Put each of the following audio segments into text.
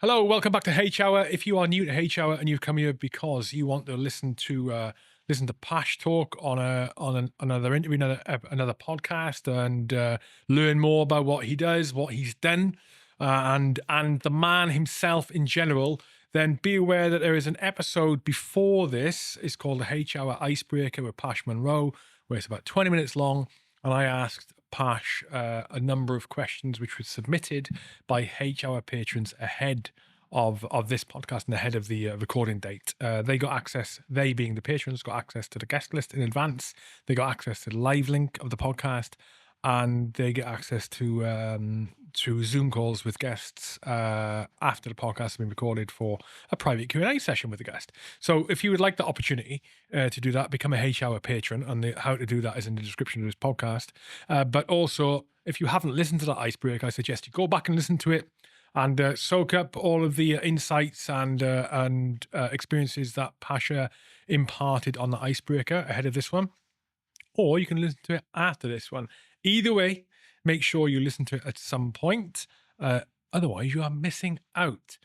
Hello, welcome back to H Hour. If you are new to H Hour and you've come here because you want to listen to Pash talk on another interview, another podcast, and learn more about what he does, what he's done, and the man himself in general, then be aware that there is an episode before this. It's called the H Hour Icebreaker with Pash Monroe, where it's about 20 minutes long, and I asked Pash a number of questions which were submitted by H Hour patrons ahead of this podcast and ahead of the recording date. They got access, they being the patrons, got access to the guest list in advance. They got access to the live link of the podcast, and they get access to Zoom calls with guests after the podcast has been recorded for a private Q&A session with the guest. So if you would like the opportunity to do that, become a H Hour patron, and how to do that is in the description of this podcast. But also, if you haven't listened to that icebreaker, I suggest you go back and listen to it and soak up all of the insights and experiences that Pasha imparted on the icebreaker ahead of this one. Or you can listen to it after this one. Either way, make sure you listen to it at some point. Otherwise, you are missing out.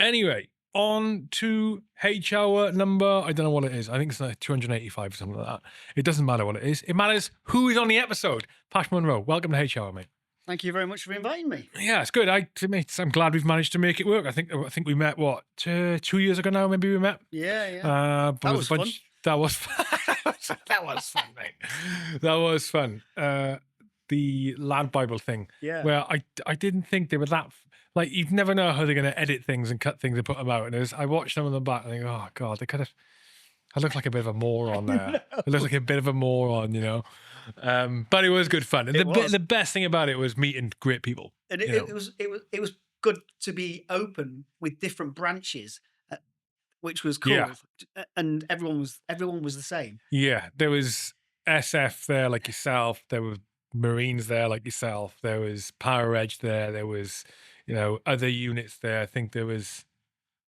Anyway, on to H Hour number, I don't know what it is. I think it's like 285 or something like that. It doesn't matter what it is. It matters who is on the episode. Pash Monroe, welcome to H Hour, mate. Thank you very much for inviting me. Yeah, it's good. I'm glad we've managed to make it work. I think we met, what, 2 years ago now, maybe we met? Yeah. That was fun. That was fun. That was fun, mate. That was fun. The Lad Bible thing. Yeah. Where I didn't think they were that, like, you'd never know how they're going to edit things and cut things and put them out. And I watched them on the back and I think, oh, God, I look like a bit of a moron there. No. It looks like a bit of a moron, you know. But it was good fun. And the best thing about it was meeting great people. And it was good to be open with different branches, which was cool. Yeah. And everyone was the same. Yeah, there was SF there like yourself. There were Marines there like yourself. There was Power Edge there. There was, other units there. I think there was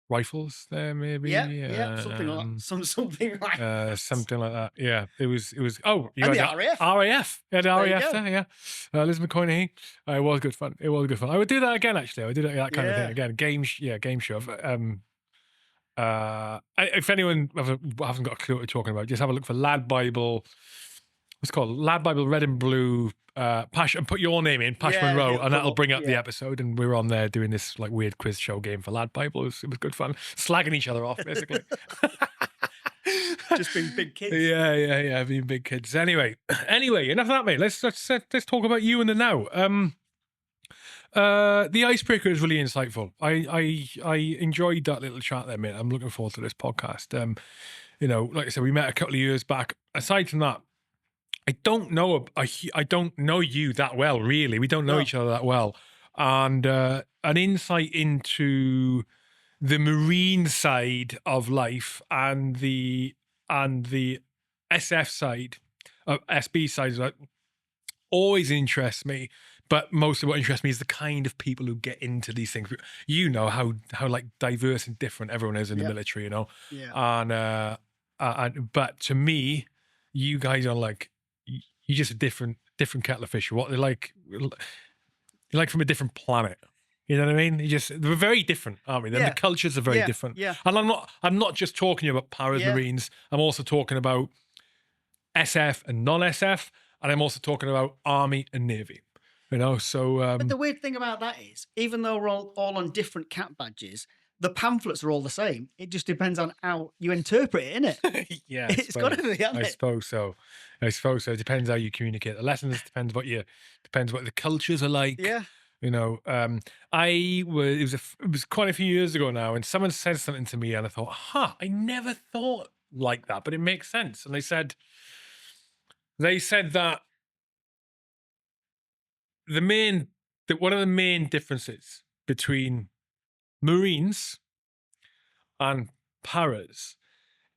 rifles there, maybe. Yeah, something like that. Something like that. Yeah, it was. Oh, you and had the RAF. RAF. You had the There RAF there. Yeah, Liz McConaughey. It was good fun. It was good fun. I would do that again. Actually, I would do that kind of thing again. Game show. If anyone hasn't got a clue what we're talking about, just have a look for Lad Bible. What's it called? Lad Bible Red and Blue. Pash, and put your name in, Pash Monroe, and that'll bring up the episode. And we're on there doing this like weird quiz show game for Lad Bible. It was good fun, slagging each other off basically. Just being big kids. Yeah, being big kids. Anyway, enough of that, mate. Let's talk about you in the now. The icebreaker is really insightful. I enjoyed that little chat there, mate. I'm looking forward to this podcast. Like I said, we met a couple of years back. Aside from that, I don't know you that well, really. We don't know each other that well. And an insight into the Marine side of life and the SF side, SB side, like, always interests me. But most of what interests me is the kind of people who get into these things. You know how like diverse and different everyone is in the military, you know. Yeah. And but to me, you guys are like, you're just a different kettle of fish. What they're like, you're like from a different planet. You know what I mean? We're very different, aren't we? The cultures are very different. Yeah. And I'm not just talking about Paras Marines. I'm also talking about SF and non-SF, and I'm also talking about Army and Navy. So. But the weird thing about that is, even though we're all on different cat badges, the pamphlets are all the same. It just depends on how you interpret it, innit? Yeah, it's got to be, hasn't it? I suppose so. It depends how you communicate the lessons. Depends what the cultures are like. Yeah. It was quite a few years ago now, and someone said something to me, and I thought, I never thought like that, but it makes sense. And they said that one of the main differences between Marines and Paras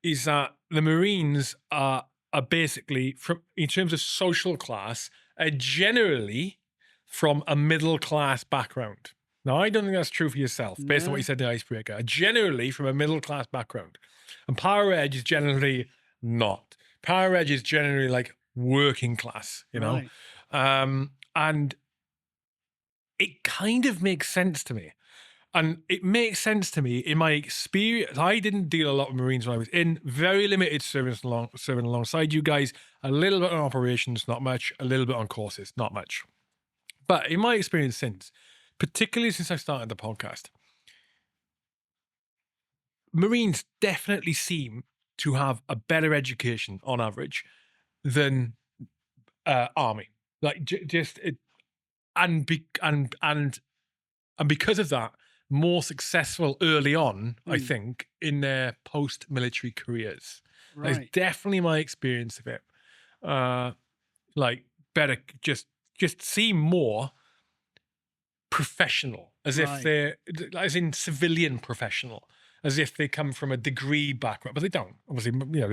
is that the Marines are basically, in terms of social class, are generally from a middle class background. Now, I don't think that's true for yourself, based on what you said in the icebreaker. Generally from a middle class background. And Power Edge is generally not. Power Edge is generally like working class, you know? Right. And it kind of makes sense to me. And it makes sense to me in my experience. I didn't deal a lot with Marines when I was in, very limited serving alongside you guys, a little bit on operations, not much, a little bit on courses, not much. But in my experience since, particularly since I started the podcast, Marines definitely seem to have a better education on average than Army. Like just it, and be, and because of that, more successful early on, I think, in their post-military careers. That's Right. definitely my experience of it. Like better, just seem more professional, as if Right. they're, as in civilian professional, as if they come from a degree background, but they don't. Obviously, you know,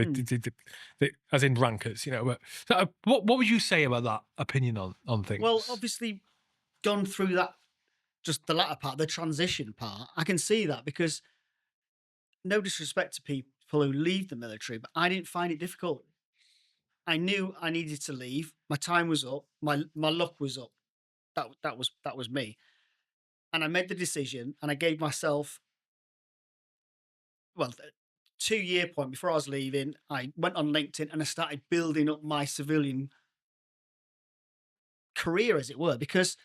they as in rankers, you know. But so, what would you say about that opinion on things? Well, obviously, gone through that, just the latter part, the transition part. I can see that because no disrespect to people who leave the military, but I didn't find it difficult. I knew I needed to leave. My time was up. My luck was up. That was me. And I made the decision, and I gave myself, well, 2 year point before I was leaving. I went on LinkedIn and I started building up my civilian career, as it were, because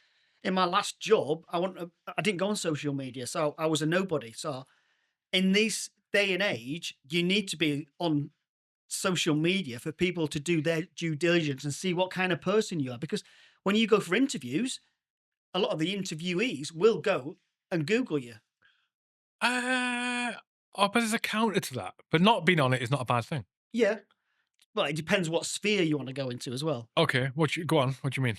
in my last job, I didn't go on social media, so I was a nobody. So in this day and age, you need to be on social media for people to do their due diligence and see what kind of person you are. Because when you go for interviews, a lot of the interviewees will go and Google you. Oh, but there's a counter to that. But not being on it is not a bad thing. Yeah. Well, it depends what sphere you want to go into as well. Okay, go on? What do you mean?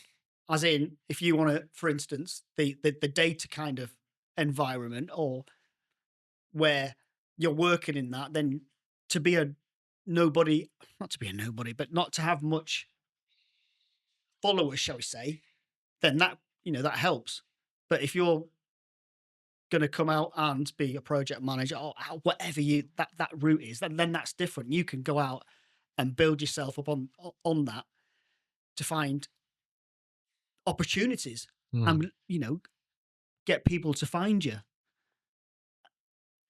As in, if you want to, for instance, the data kind of environment, or where you're working in that, then to be a nobody, not to be a nobody, but not to have much followers, shall we say, then that helps. But if you're going to come out and be a project manager, or whatever that route is, then that's different. You can go out and build yourself up on that to find opportunities, and get people to find you.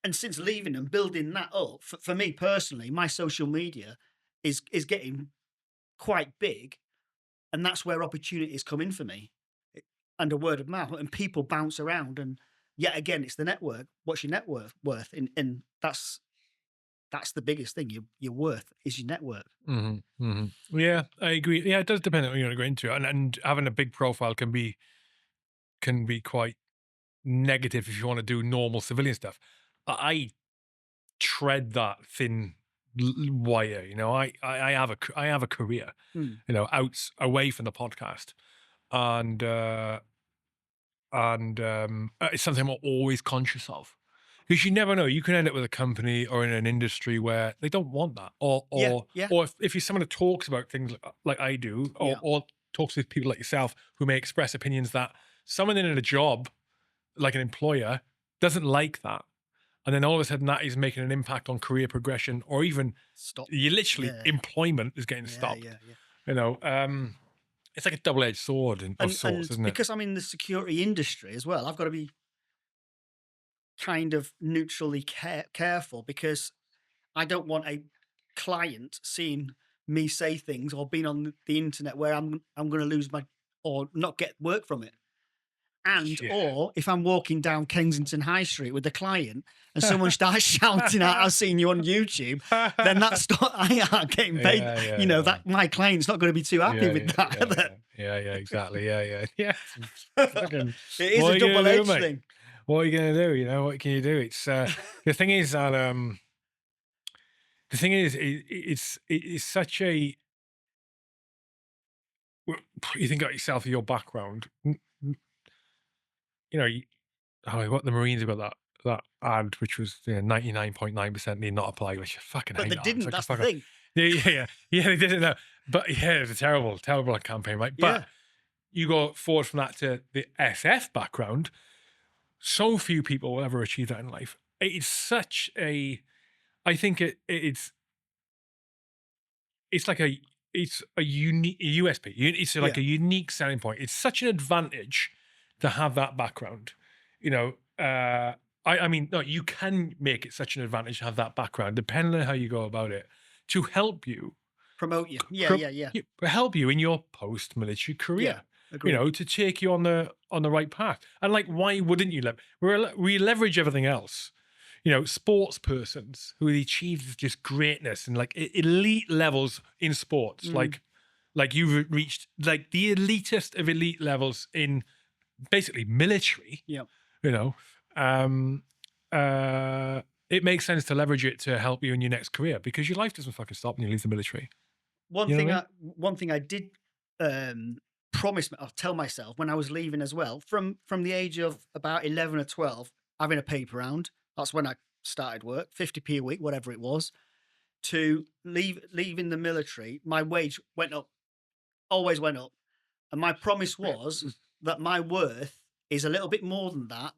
And since leaving and building that up, for me personally, my social media is getting quite big, and that's where opportunities come in for me, and a word of mouth, and people bounce around. And yet again, it's the network. What's your net worth? And that's the biggest thing. Your worth is your network. Yeah, I agree. Yeah, it does depend on what you want to go into, and having a big profile can be quite negative if you want to do normal civilian stuff. I tread that thin wire. You know, I have a career. You know, away from the podcast, and it's something I'm always conscious of, because you never know. You can end up with a company or in an industry where they don't want that, or Yeah. if you're someone who talks about things like I do, Yeah. or talks with people like yourself who may express opinions that someone in a job, like an employer, doesn't like that, and then all of a sudden that is making an impact on career progression, or even Stop. you literally Yeah. employment is getting Yeah. stopped. Yeah. You know, it's like a double-edged sword of sorts, And isn't it? because I'm in the security industry as well, I've got to be kind of neutrally careful, because I don't want a client seeing me say things or being on the internet where I'm going to lose my, or not get work from it. And Yeah. or if I'm walking down Kensington High Street with a client and someone starts shouting out, "I've seen you on YouTube," then that's not, I aren't getting paid. Yeah. That my client's not going to be too happy with that. Yeah, exactly. Yeah. It is What a are you gonna do, double-edged mate? thing. What are you gonna do? You know, what can you do? It's the thing is that the thing is it's such a, you think about yourself, your background. You know, what the Marines about that ad, which was 99.9% need not apply, which I fucking But hate they that. It's didn't. like a That's the fucker. thing. Yeah, they didn't know. But yeah, it's a terrible campaign, right? Yeah. But you go forward from that to the SF background. So few people will ever achieve that in life. It's such a, I think it's like it's a unique USP. It's like Yeah. a unique selling point. It's such an advantage to have that background. You know, I mean, no, you can make it such an advantage to have that background, depending on how you go about it, to help you Promote you. Yeah, pro- yeah, yeah. help you in your post-military Yeah. career. Agreed. To take you on the right path. And like, why wouldn't you? We leverage everything else. Sports persons who achieve just greatness and like elite levels in sports, Mm, like you've reached like the elitist of elite levels in basically military. yeah. You know, um, it makes sense to leverage it to help you in your next career because your life doesn't fucking stop when you leave the military. One You know what thing I I mean? one thing I did promise I'll tell myself when I was leaving as well, from the age of about 11 or 12, having a paper round. That's when I started work, 50p a week, whatever it was, to leaving the military, my wage went up, always went up. And my promise was that my worth is a little bit more than that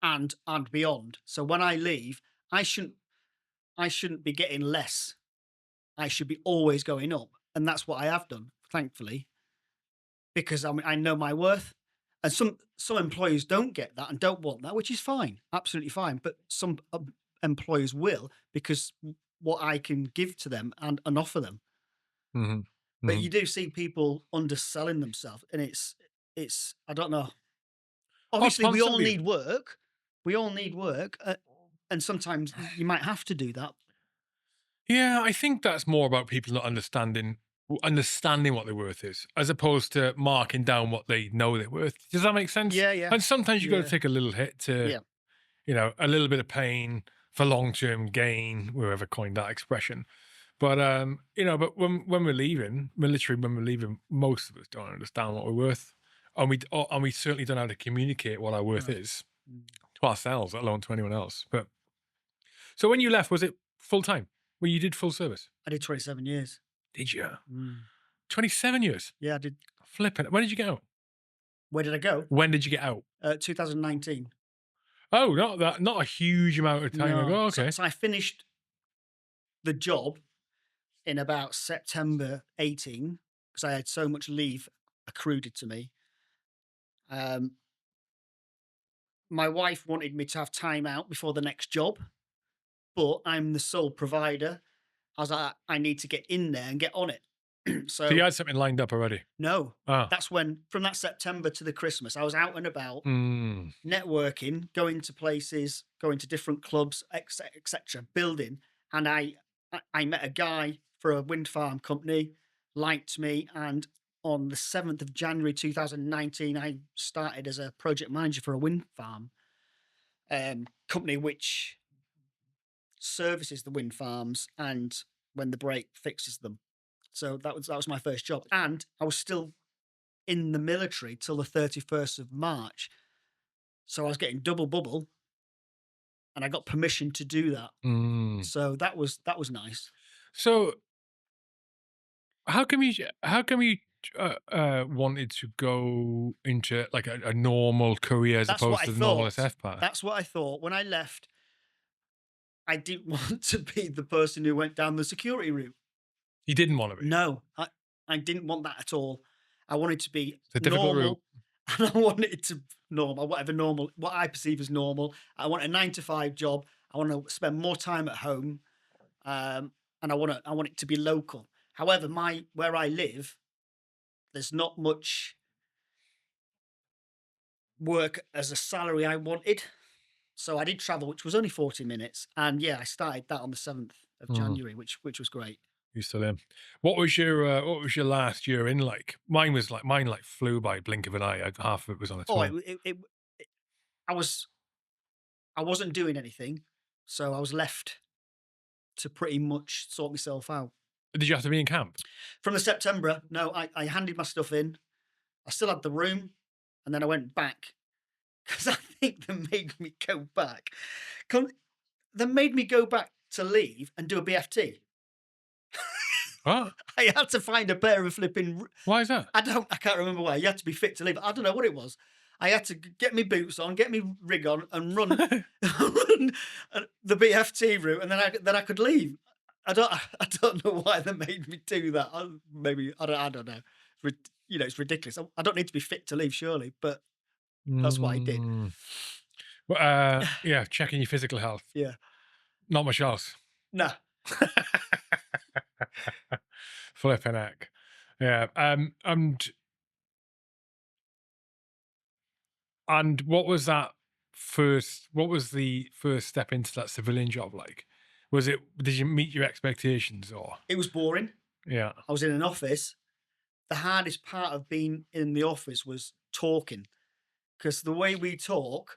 and beyond. So when I leave, I shouldn't I shouldn't be getting less. I should be always going up. And that's what I have done, thankfully, because I know my worth. And some employers don't get that and don't want that, which is fine, absolutely fine. But some employers will because what I can give to them and offer them. Hmm. But Hmm. you do see people underselling themselves, and it's I don't know. Oh, Obviously, we all constantly. need work. We all need work, and sometimes you might have to do that. Yeah, I think that's more about people not understanding what their worth is, as opposed to marking down what they know they're worth. Does that make sense? Yeah, yeah, And sometimes you got to yeah, take a little hit to, yeah. a little bit of pain for long-term gain, whoever coined that expression. But but when we're leaving military, when we're leaving, most of us don't understand what we're worth, and we certainly don't know how to communicate what our worth No. is Mm. to ourselves, let alone to anyone else. But so when you left, was it full time? Well, you did full service, I did 27 years. did you? Mm. 27 years. Yeah, I did. Flipping. When did you get out? Where did I go? When did you get out? 2019. Oh, not a huge amount of time No, ago. so, Okay. so I finished the job in about September 18 because I had so much leave accrued to me. Um, my wife wanted me to have time out before the next job, but I'm the sole provider. I was like, I need to get in there and get on it. So you So had something lined up already. no, Ah. that's when from that September to the Christmas, I was out and about Mm. networking, going to places, going to different clubs, etc., building. And I met a guy for a wind farm company, liked me, and on the 7th of January 2019, I started as a project manager for a wind farm company which services the wind farms and when the break fixes them. So that was my first job, and I was still in the military till the 31st of March. So I was getting double bubble, and I got permission to do that. Mm. So that was nice. So how come you wanted to go into like a normal career as That's what opposed I to the normal thought. SF path? That's what I thought when I left. I didn't want to be the person who went down the security route. You didn't want to be. No, I didn't want that at all. I wanted to be It's a difficult route. normal, and I wanted it to normal, whatever normal, what I perceive as normal. I want a 9 to 5 job. I want to spend more time at home, and I want it to be local. However, my where I live, there's not much work as a salary I wanted. So I did travel, which was only 40 minutes. And yeah, I started that on the 7th of Mm. January, which was great. You still in? What was your last year in like? Mine like flew by blink of an eye. Half of it was on its Oh, own. it I was I wasn't doing anything, so I was left to pretty much sort myself out. Did you have to be in camp? From the September, no, I handed my stuff in. I still had the room, and then I went back because I think they made me go back. Con- They made me go back to leave and do a BFT. What? I had to find a pair of flipping. Why is that? I can't remember why. You had to be fit to leave. I don't know what it was. I had to get my boots on, get my rig on, and run, run the BFT route, and then I could leave. I don't know why they made me do that. Maybe I don't know. It's ridiculous. I don't need to be fit to leave, surely, but that's what I did. Mm. Yeah, checking your physical health. Yeah. Not much else. No. Flipping heck. Yeah. And what was that first? What was the first step into that civilian job like? Was it? Did you meet your expectations or? It was boring. Yeah. I was in an office. The hardest part of being in the office was talking, because the way we talk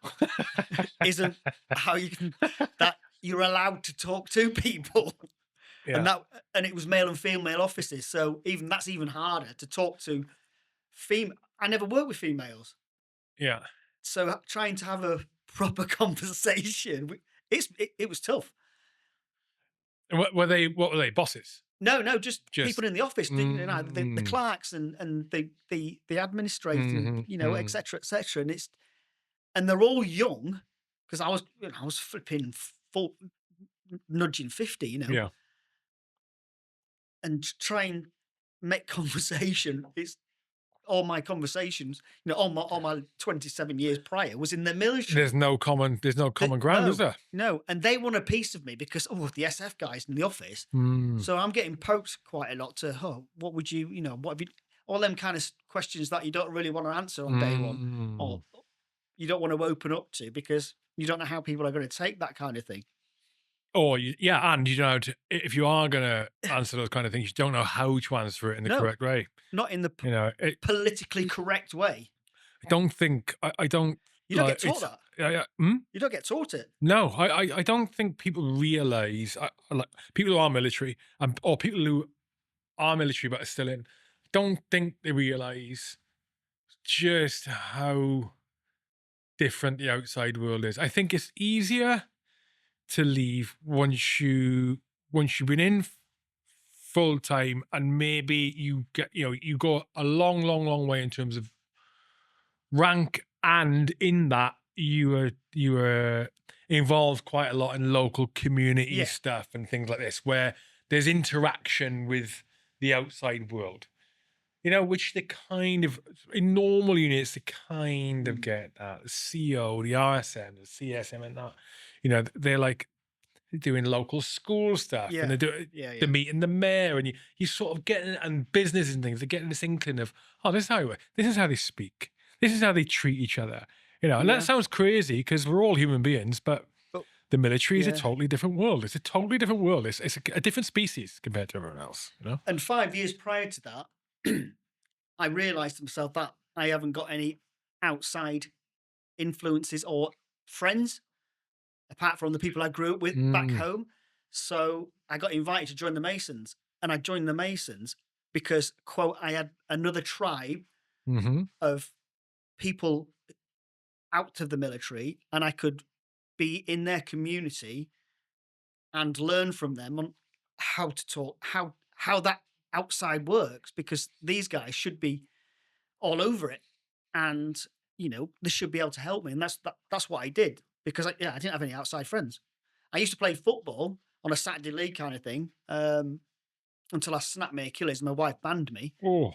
isn't how you can that you're allowed to talk to people. And Yeah. that and it was male and female offices, so even that's even harder to talk to female. I never worked with females, Yeah. so trying to have a proper conversation, it was tough. Were they? What were they? Bosses? No, no, just people Just. in the office, the Mm, clerks and the administrators, and mhm, et mm. cetera, et cetera. And they're all young, because I was flipping full, nudging 50, Yeah. and try and make conversation. It's all my conversations, all my 27 years prior was in the military. There's no common ground, is No, there? no, and they want a piece of me because the SF guys in the office. Mm, So I'm getting poked quite a lot to, what would you, what have you, all them kind of questions that you don't really want to answer on day one, mm. or you don't want to open up to, because you don't know how people are going to take that kind of thing. Or yeah, and you don't. If you are going to answer those kind of things, you don't know how to answer it in the No, correct way. not in the It, politically correct way. I don't think I don't You don't get like taught it's. that. Yeah, hmm? You don't get taught it. No, I don't think people realize like people who are military or people who are military but are still in. Don't think they realize just how different the outside world is. I think it's easier to leave once you've been in full time and maybe you get you go a long way in terms of rank, and in that you were involved quite a lot in local community Yeah. stuff and things like this where there's interaction with the outside world, which they kind of in normal units they kind of Mm. get that the CO, the RSM, the CSM, and that they're like doing local school stuff and Yeah. Yeah. they're Yeah. meeting the mayor and you sort of getting and business and things, they're getting this inkling of, oh, this is how it works. This is how they speak. This is how they treat each other. And that Yeah. sounds crazy because we're all human beings, but But the military is a yeah. totally different world. It's a totally different world. It's a different species compared to everyone else. And 5 years prior to that, I realized to myself that I haven't got any outside influences or friends apart from the people I grew up with back Mm. home. So I got invited to join the Masons, and I joined the Masons because, quote, I had another tribe Hmm. of people out of the military, and I could be in their community and learn from them on how to talk, how that outside works, because these guys should be all over it, and they should be able to help me, and that's what I did, because I didn't have any outside friends. I used to play football on a Saturday league kind of thing, until I snapped my Achilles and my wife banned me. Oh,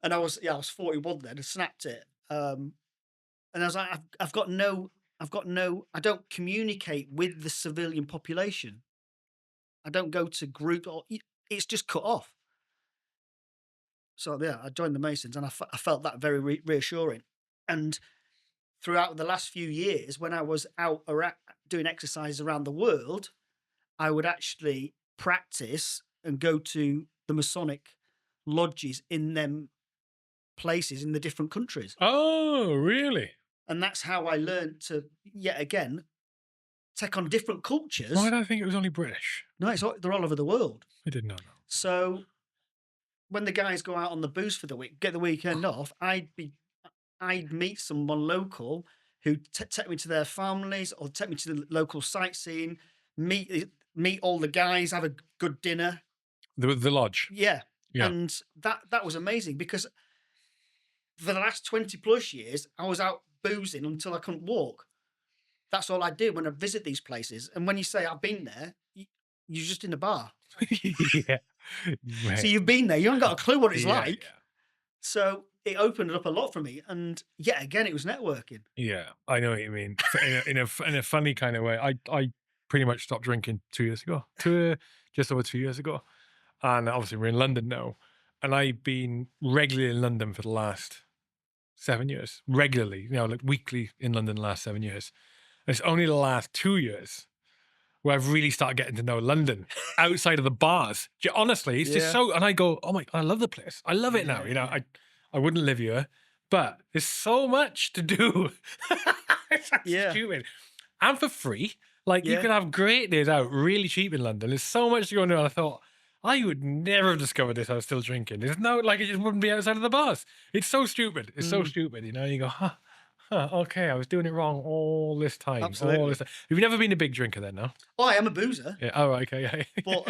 And I was 41 then. I snapped it, and I was like, I've got no, I don't communicate with the civilian population. I don't go to group, or it's just cut off. So yeah, I joined the Masons, and I felt that very reassuring. And throughout the last few years, when I was out doing exercises around the world, I would actually practice and go to the Masonic lodges in them places in the different countries. oh, really? And that's how I learned to, yet again, take on different cultures. Why did I think it was only British? No, they're all over the world. I did not know. So when the guys go out on the booze for the week, get the weekend off, I'd meet someone local who take me to their families or take me to the local sightseeing, meet all the guys, have a good dinner. The lodge. Yeah. Yeah. And that was amazing, because for the last 20 plus years, I was out boozing until I couldn't walk. That's all I did when I visit these places. And when you say I've been there, you're just in a bar. Yeah. So Right. you've been there, you haven't got a clue what it's Yeah, like. yeah. So it opened it up a lot for me. And yet again, it was networking. Yeah, I know what you mean. In a funny kind of way. I pretty much stopped drinking 2 years ago, just over 2 years ago, and obviously we're in London now, and I've been regularly in London for the last 7 years, regularly, like weekly in London the last 7 years. And it's only the last 2 years where I've really started getting to know London outside of the bars. Honestly, it's just Yeah. so, and I go, oh my, I love the place. I love it now. Yeah. Yeah. I wouldn't live here, but there's so much to do. It's so Yeah. stupid. And for free. Like you Yeah. can have great days out really cheap in London. There's so much to go on. And I thought, I would never have discovered this. I was still drinking. There's no, like, it just wouldn't be outside of the bars. It's so stupid. It's so Mm, stupid. You go, okay, I was doing it wrong all this time. All this absolutely. time. Have you never been a big drinker then, no? Oh, I am a boozer, Yeah. Oh, right, okay. Yeah. but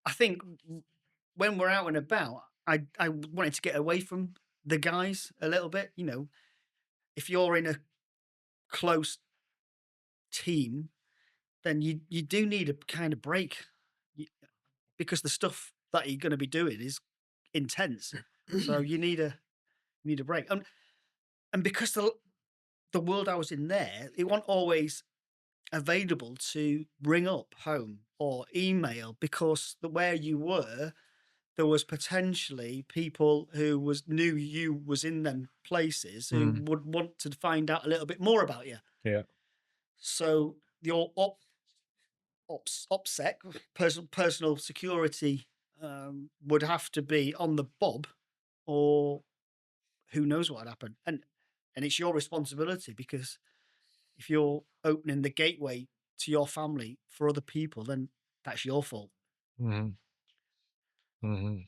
I think when we're out and about, I wanted to get away from the guys a little bit. If you're in a close team, then you do need a kind of break, y- because the stuff that you're going to be doing is intense. So you need a break. And because the world I was in there, it wasn't always available to ring up home or email, because where you were, there was potentially people who knew you was in them places who Mm, would want to find out a little bit more about you. yeah. So your OPSEC, personal security, would have to be on the bob, or who knows what would happen. And it's your responsibility, because if you're opening the gateway to your family for other people, then that's your fault. Hmm. Hmm.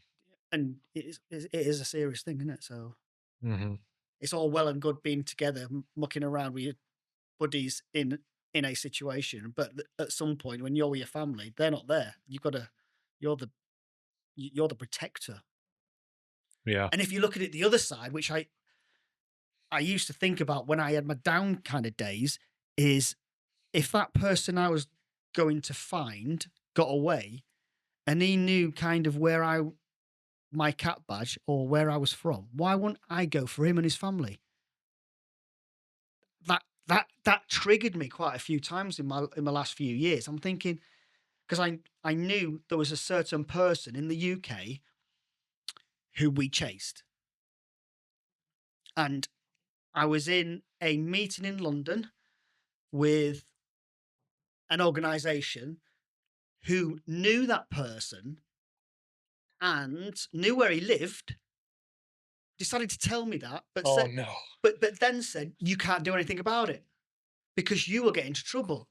And it is a serious thing, isn't it? So Hmm. it's all well and good being together, mucking around with your buddies in a situation, but at some point when you're with your family, they're not there. You're the you're the protector. Yeah. And if you look at it the other side, which I used to think about when I had my down kind of days, is if that person I was going to find got away, and he knew kind of my cat badge or where I was from, why wouldn't I go for him and his family? That triggered me quite a few times in my last few years. I'm thinking, because I knew there was a certain person in the UK who we chased, and I was in a meeting in London with an organisation who knew that person and knew where he lived, decided to tell me that, but Oh said, no. but then said, you can't do anything about it because you will get into trouble.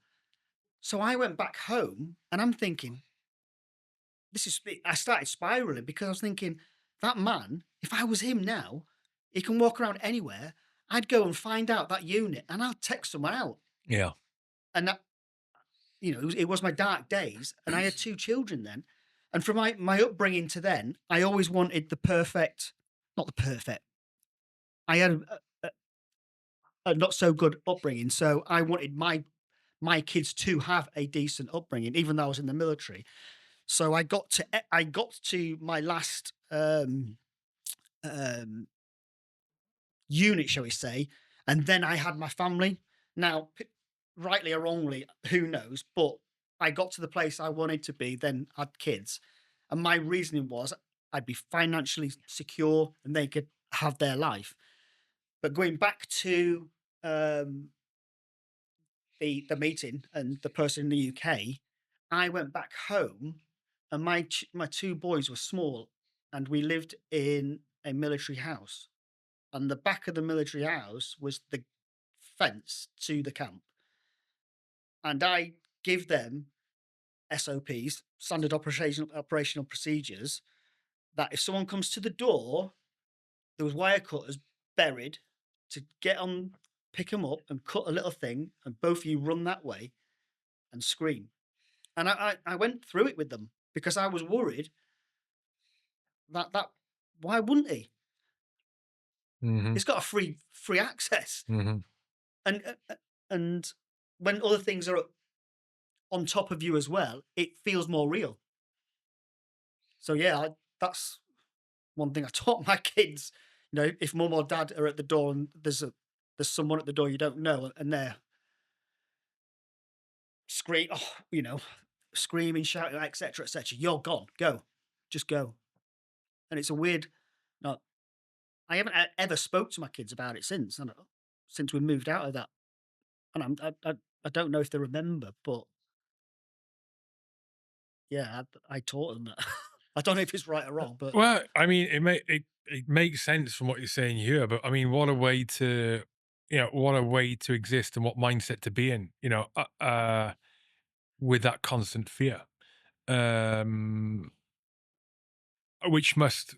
So I went back home and I'm thinking, I started spiraling, because I was thinking, that man, if I was him now, he can walk around anywhere. I'd go and find out that unit and I'll text someone out. Yeah. And that, it was my dark days. And I had two children then. And from my upbringing to then, I always wanted the perfect, not the perfect. I had a not so good upbringing. So I wanted my kids to have a decent upbringing, even though I was in the military. So I got to my last um, unit, shall we say, and then I had my family. Now, rightly or wrongly, who knows? But I got to the place I wanted to be, then had kids, and my reasoning was I'd be financially secure and they could have their life. But going back to um, the meeting and the person in the UK, I went back home, and my two boys were small, and we lived in a military house. And the back of the military house was the fence to the camp. And I give them SOPs, standard operational procedures, that if someone comes to the door, there was wire cutters buried to get on, pick them up and cut a little thing, and both of you run that way and scream. And I went through it with them because I was worried that why wouldn't he? Hmm. He's got a free access, Hmm. and and when other things are on top of you as well, it feels more real. So yeah, that's one thing I taught my kids, if mum or dad are at the door and there's someone at the door you don't know and they're scream, oh, screaming, shouting, etc., etc. You're gone. Go, just go. And it's a weird. No, I haven't ever spoke to my kids about it since. Since we moved out of that, and I don't know if they remember, but yeah, I taught them that. I don't know if it's right or wrong, but Well, I mean, it makes sense from what you're saying here, but I mean, what a way to, what a way to exist and what mindset to be in, with that constant fear, um, which must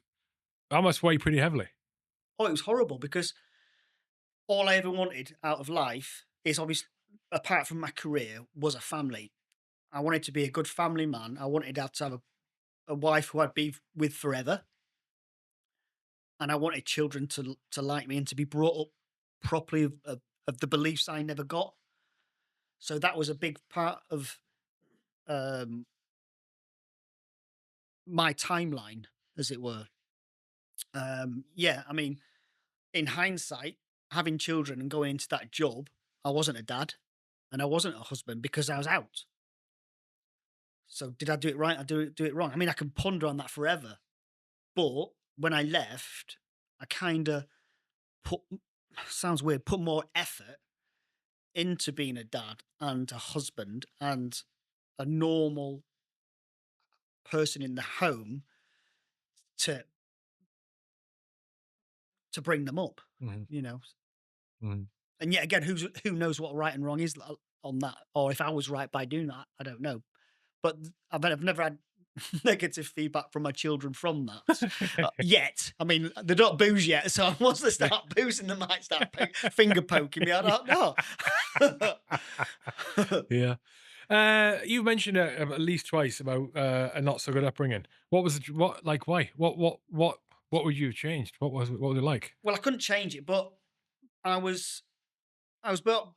weigh pretty heavily. it was horrible because all I ever wanted out of life is obviously, apart from my career, was a family. I wanted to be a good family man. I wanted to have a wife who I'd be with forever, and I wanted children to like me and to be brought up properly of the beliefs I never got. So that was a big part of um, my timeline, as it were. Yeah, I mean, in hindsight, having children and going into that job, I wasn't a dad and I wasn't a husband because I was out. So did I do it right? I do it wrong. I mean, I can ponder on that forever. But when I left, I kind of put sounds weird, put more effort into being a dad and a husband and a normal person in the home to bring them up, Mhm, you know. mhm. And yet again, who knows what right and wrong is on that, or if I was right by doing that, I don't know. But I've never had negative feedback from my children from that yet. I mean, they don't booze yet, so once they start boozing, they might start finger poking me. I don't know. Yeah. You mentioned at least twice about a not so good upbringing. What was it? What like? Why? What would you have changed? What was it like? Well, I couldn't change it, but I was I was built.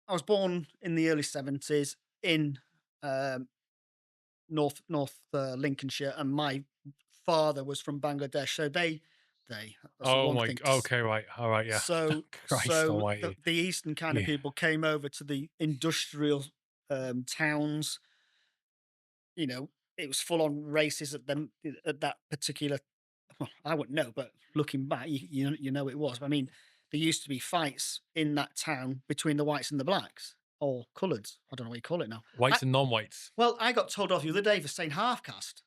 I was born in the early 70s in um, North Lincolnshire, and my father was from Bangladesh. So that's the Oh wrong my. thing. Okay, right. All right. Yeah. Christ Almighty. The eastern kind of Yeah. people came over to the industrial towns. It was full on races at them at that particular. Well, I wouldn't know, but looking back, you know it was. I mean, there used to be fights in that town between the whites and the blacks or coloureds. I don't know what you call it now. Whites and non-whites. Well, I got told off the other day for saying half caste.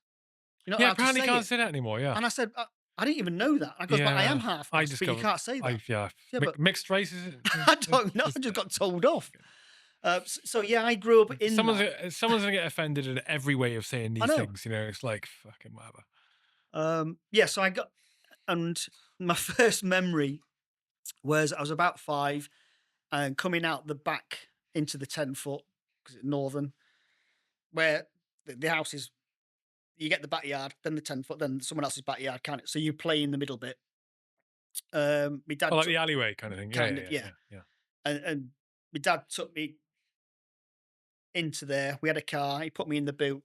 You're not Yeah. allowed to Apparently say can't it. say that anymore. Yeah. And I said, I didn't even know that. I goes, but I am Yeah. half I caste, but you discovered. can't say that. Yeah. Yeah, but Mixed races. I don't know. I just got told off. So yeah, I grew up in that. Someone's gonna get offended at every way of saying I these know. things. It's like fucking whatever. Yeah, so I got, and my first memory was I was about 5 and coming out the back into the 10 foot because it's northern, where the house is. You get the backyard, then the 10 foot, then someone else's backyard, kind of. So you play in the middle bit. My Oh, dad like took the alleyway kind of thing. Yeah. kind Yeah. of, Yeah. yeah, Yeah. Yeah. and my dad took me into there. We had a car. He put me in the boot,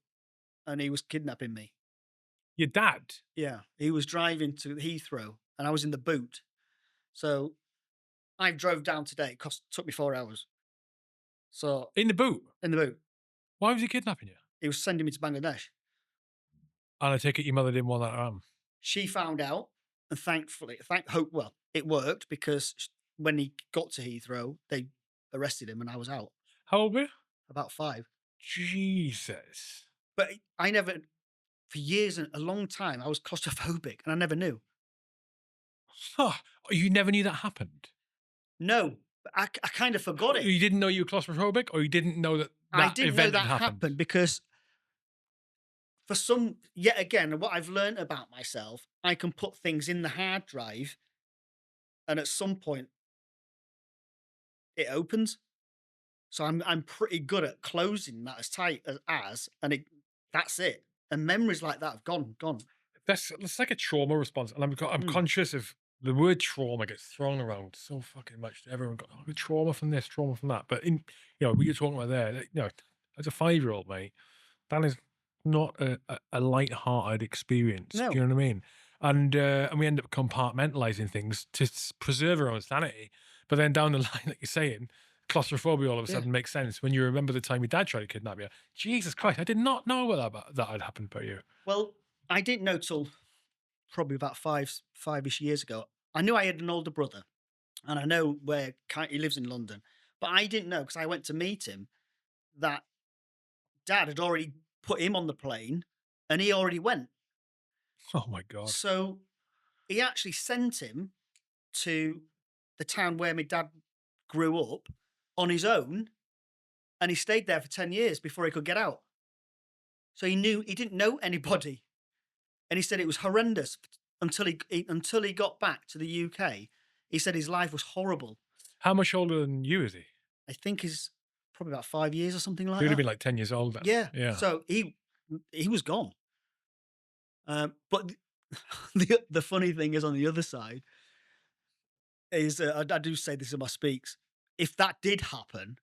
and he was kidnapping me. Your dad Yeah, he was driving to Heathrow, and I was in the boot. So I drove down today. It took me 4 hours. So in the boot. in the boot, Why was he kidnapping you? he was sending me to Bangladesh. And I take it your mother didn't want that around. She found out, and thankfully, well, it worked because when he got to Heathrow, they arrested him, and I was out How old were you? about 5. Jesus. But I never, for years and a long time, I was claustrophobic, and I never knew. Huh. You never knew that happened. No, but I kind of forgot it. You didn't know you were claustrophobic, or you didn't know that I that didn't know event that had happened. because yet again, what I've learned about myself, I can put things in the hard drive, and at some point it opens. So I'm pretty good at closing that as tight and that's it. And memories like that have gone. That's like a trauma response, and I'm Mm. conscious of the word trauma gets thrown around so fucking much. Everyone got trauma from this, trauma from that. But what you're talking about there, as a 5-year-old, mate, that is not a light-hearted experience. Do No, you know what I mean? and we end up compartmentalizing things to preserve our own sanity. But then down the line, like you're saying, claustrophobia all of a Yeah. sudden makes sense when you remember the time your dad tried to kidnap you. Jesus Christ, I did not know that had happened by you. Well, I didn't know till probably about five-ish years ago. I knew I had an older brother, and I know where he lives in London, but I didn't know because I went to meet him that Dad had already put him on the plane, and he already went. Oh my God. So he actually sent him to the town where my dad grew up on his own, and he stayed there for 10 years before he could get out. So he didn't know anybody, and he said it was horrendous until he got back to the UK. He said his life was horrible. How much older than you is he? I think he's probably about 5 years or something So like he'd have that. been like 10 years old then. Yeah. Yeah. So he was gone. But the funny thing is on the other side is I do say this in my speaks. If that did happen,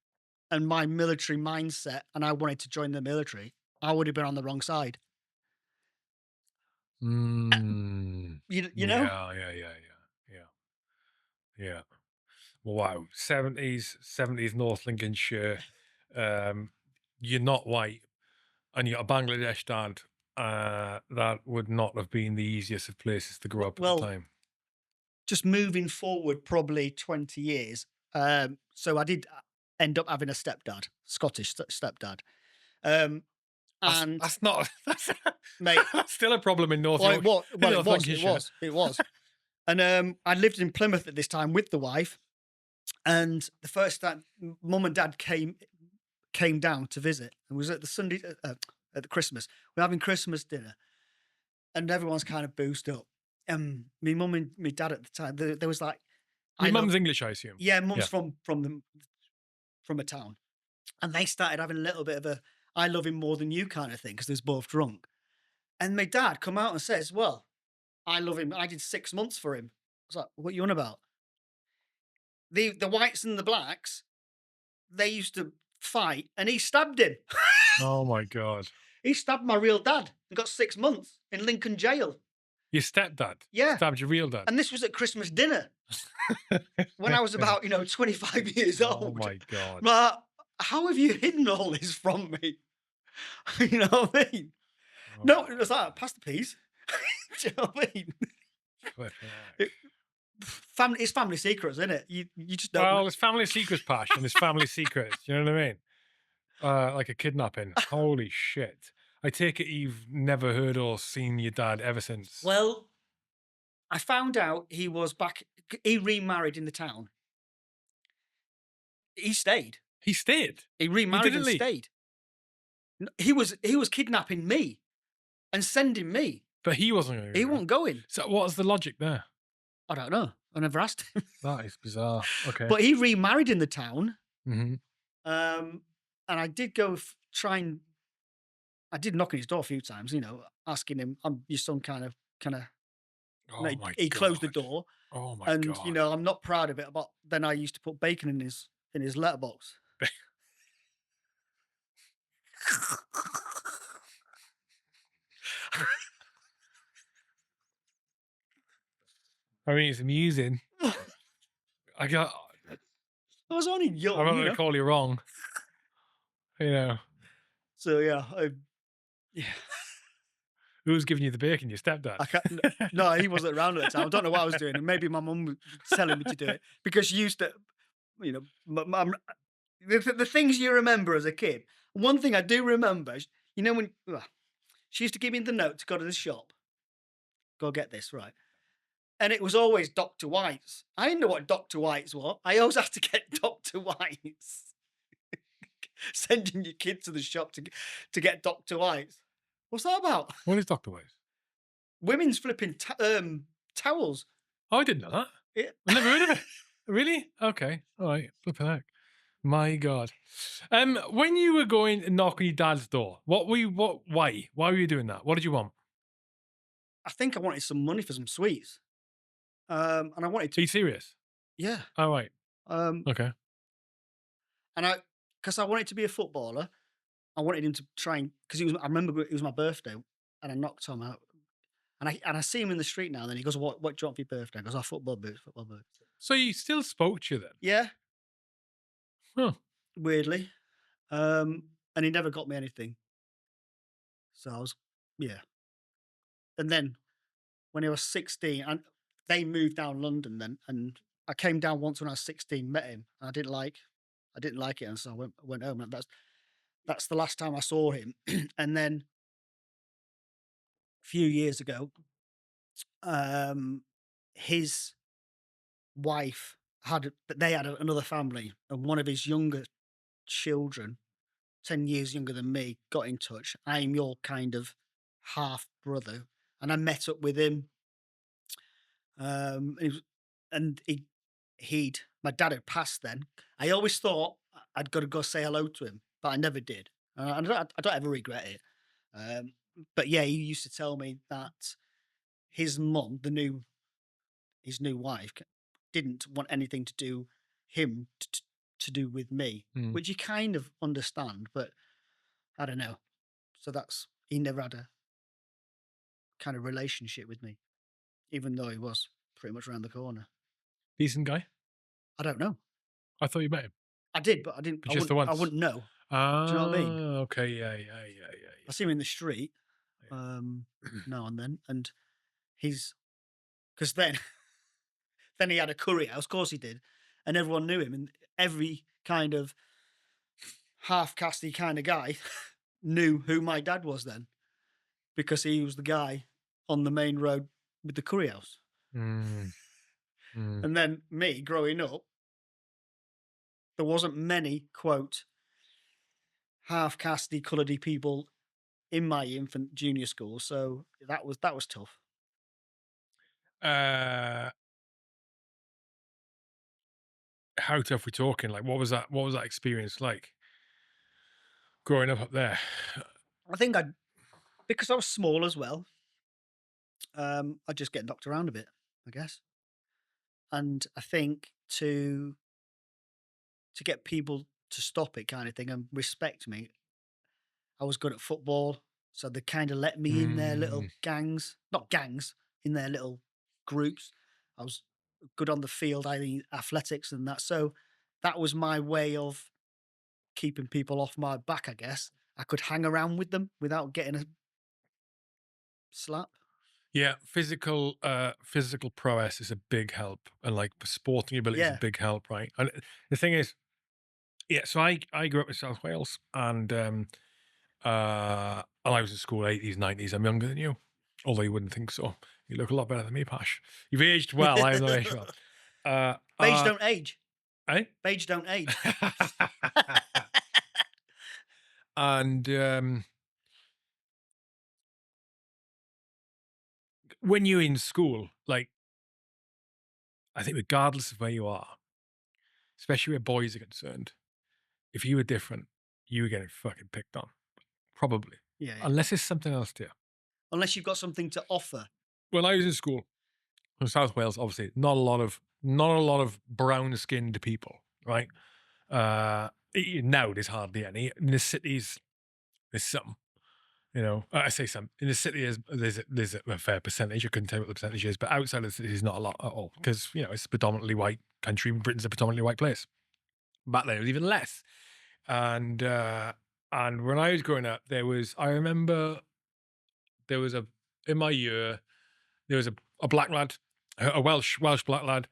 and my military mindset, and I wanted to join the military, I would have been on the wrong side. Mm. You know? Yeah, yeah, yeah, yeah, yeah, yeah. Wow. 70s North Lincolnshire. Um, you're not white and you got a Bangladesh dad. That would not have been the easiest of places to grow up at the Well, time. just moving forward probably 20 years. So I did end up having a stepdad, Scottish stepdad. Um, and That's not that's, mate, that's still a problem in North well, York, in North Lincolnshire. it was. And I lived in Plymouth at this time with the wife. And the first time mum and dad came down to visit, and was at the Sunday at the Christmas. We're having Christmas dinner, and everyone's kind of boosted up. Me mum and me dad at the time, there was like, I Your love, mum's English, I assume. yeah, mum's Yeah. from a town, and they started having a little bit of a I love him more than you kind of thing because they're both drunk. And my dad come out and says, "Well, I love him. I did 6 months for him." I was like, "What you on about?" The whites and the blacks, they used to fight, and he stabbed him. Oh my God. He stabbed my real dad and got 6 months in Lincoln jail. Your stepdad Yeah. stabbed your real dad. And this was at Christmas dinner when I was about, 25 years Oh old. my God. But how have you hidden all this from me? You know what I mean? Oh No, my it was like, pass the peas. Do you know what I mean? flipping heck. It- it's family secrets, isn't it? You just don't. Well, it's family secrets, Pash, and it's family secrets. You know what I mean? Like a kidnapping. Holy shit. I take it you've never heard or seen your dad ever since. Well, I found out he was back. He remarried in the town. He stayed. He stayed. He remarried didn't and leave? stayed. He was kidnapping me and sending me. But he wasn't going to He wasn't going. So what's the logic there? I don't know. I never asked him. That is bizarre. Okay. But he remarried in the town. Mhm. And I did go I did knock on his door a few times, asking him, "I'm your son," kind of. Oh my He closed the God. door, Oh my and God. I'm not proud of it. But then I used to put bacon in his letterbox. I mean, it's amusing. I got. I was only I'm young, not going to call you wrong. You know, So yeah, yeah. who's giving you the bacon? Your stepdad. I can't. No, he wasn't around at the time. I don't know what I was doing, and maybe my mum was telling me to do it because she used to, the things you remember as a kid. One thing I do remember, is, when she used to give me the note to go to the shop, go get this right, and it was always Dr. White's. I didn't know what Dr. White's was. I always had to get Dr. White's. Sending your kid to the shop to get Dr. White's. What's that about? What is Dr. Wise? Women's flipping towels. Oh, I didn't know that. Yeah. I never heard of it. Really? Okay. All right. Flipping heck. My God. When you were going to knock on your dad's door, why? Why were you doing that? What did you want? I think I wanted some money for some sweets. And I wanted Are to, you serious? yeah. All right. Um, Okay. and because I wanted to be a footballer, I wanted him to try and, because I remember it was my birthday, and I knocked Tom out, And I see him in the street now. And then he goes, "What do you want for your birthday?" I goes, "Oh, football boots, football boots." So he still spoke to you then? Yeah, Huh. weirdly. And he never got me anything. So I was, yeah. And then when I was 16, and they moved down London then, and I came down once when I was 16, met him. And I didn't like it, and so I went home. And that's the last time I saw him. And then a few years ago, um, his wife they had another family, and one of his younger children, 10 years younger than me, got in touch. I'm your kind of half brother. And I met up with him. And, and my dad had passed then. I always thought I'd got to go say hello to him, but I never did. I don't ever regret it. Um, but yeah, he used to tell me that his mum, his new wife, didn't want anything to do him to do with me, Mm. which you kind of understand, but I don't know. So he never had a kind of relationship with me, even though he was pretty much around the corner. Decent guy? I don't know. I thought you met him. I did, but I didn't. But just the I once? wouldn't know. Do you know what I mean? Ah, okay. Yeah. I see him in the street Yeah. now and then, and he's because then then he had a curry house. Of course he did, and everyone knew him, and every kind of half casty kind of guy knew who my dad was then because he was the guy on the main road with the curry house. Mm, mm. And then me growing up, there wasn't many quote half casty coloured people in my infant junior school, so that was tough. Uh, how tough we talking? Like, what was that? What was that experience like growing up there? I think because I was small as well, I'd just get knocked around a bit, I guess. And I think to get people to stop it kind of thing and respect me, I was good at football, so they kind of let me in their Mm. little gangs, not gangs, in their little groups. I was good on the field, I think athletics and that. So that was my way of keeping people off my back, I guess. I could hang around with them without getting a slap. Yeah, physical prowess is a big help, and like sporting ability is a Yeah. big help, right? And the thing is, yeah. So I grew up in South Wales, and I was in school 80s, 90s. I'm younger than you, although you wouldn't think so. You look a lot better than me, Pash. You've aged well. I have not aged well. Uh, Beige uh, don't age. eh? Beige don't age. and when you're in school, like I think, regardless of where you are, especially where boys are concerned, if you were different, you were getting fucking picked on, probably, Yeah, yeah. unless it's something else to you. Unless you've got something to offer. When I was in school in South Wales, obviously, not a lot of brown-skinned people, right? Now there's hardly any. In the cities, there's some. I say some. In the city, there's a fair percentage. I couldn't tell you what the percentage is, but outside of the city, there's not a lot at all because it's a predominantly white country. Britain's a predominantly white place. Back then, it was even less. And when I was growing up, I remember there was a in my year there was a black lad, a Welsh black lad,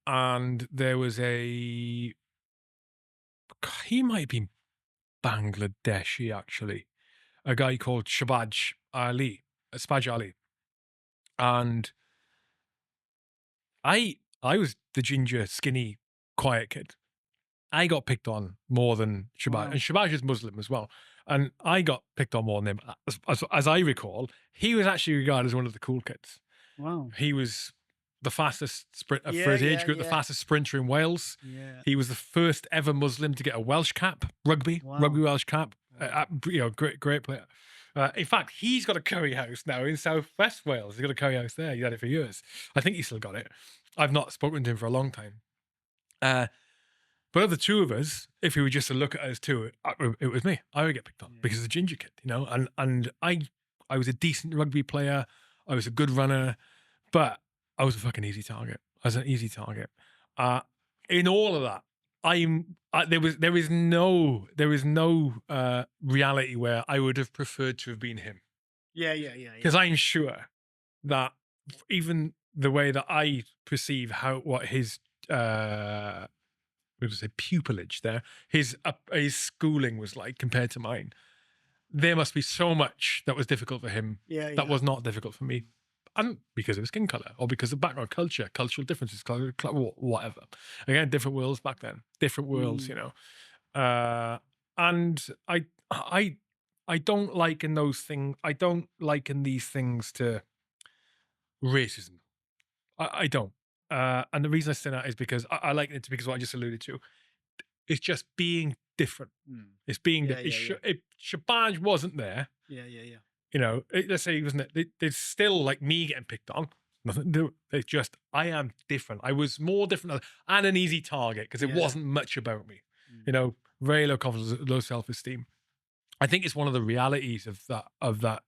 and there was he might have been Bangladeshi actually, a guy called Spaj Ali, and I was the ginger, skinny, quiet kid. I got picked on more than Shabaj, and Wow. Shabaj is Muslim as well. And I got picked on more than him. As I recall, he was actually regarded as one of the cool kids. Wow. He was the fastest sprinter for Yeah, his age yeah, group, the yeah. fastest sprinter in Wales. Yeah. He was the first ever Muslim to get a Welsh cap, rugby Wow. Welsh cap. Wow. Great player. In fact, he's got a curry house now in South West Wales. He's got a curry house there. He had it for years. I think he's still got it. I've not spoken to him for a long time. But of the two of us, if we were just to look at us two, it was me. I would get picked on Yeah. because of the ginger kid, and I was a decent rugby player. I was a good runner, but I was a fucking easy target. I was an easy target. Uh, in all of that, there is no reality where I would have preferred to have been him, Yeah, yeah, yeah, yeah. because I'm sure that even the way that I perceive what his what was it, pupillage there, his schooling was like compared to mine, there must be so much that was difficult for him Yeah, that yeah. was not difficult for me. And because of his skin color or because of background, cultural differences, whatever. Again, different worlds back then, different worlds, Mm. you know. And I, I don't liken those things. I don't liken these things to racism. I don't. And the reason I say that is because I liken it to, because what I just alluded to, it's just being different. Mm. It's being Yeah, yeah, yeah. if Shabazz wasn't there, Yeah, yeah, yeah. you know, let's say he wasn't there, there's still like me getting picked on. Nothing to do. It's just I am different. I was more different and an easy target because it Yeah. wasn't much about me. Mm. You know, very low confidence, low self esteem. I think it's one of the realities of that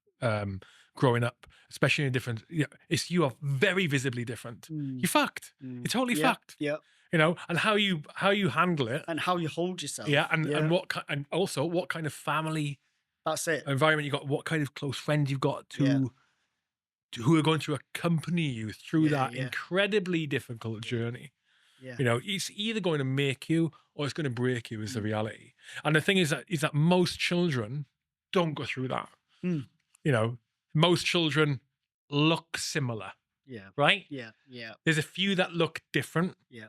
growing up, especially in different. Yeah, it's you are very visibly different. Mm. You're fucked. You're Mm. totally Yeah, fucked. yeah. You know, and how you handle it. And how you hold yourself. Yeah, Yeah, and also what kind of family that's it. environment you got, what kind of close friends you've got Yeah, who are going to accompany you through yeah, that yeah, incredibly difficult yeah, journey. yeah. You know, it's either going to make you or it's going to break you is the Mm. reality. And the thing is that most children don't go through that. Mm. You know, most children look similar, Yeah, right? yeah, yeah, There's a few that look different, yeah.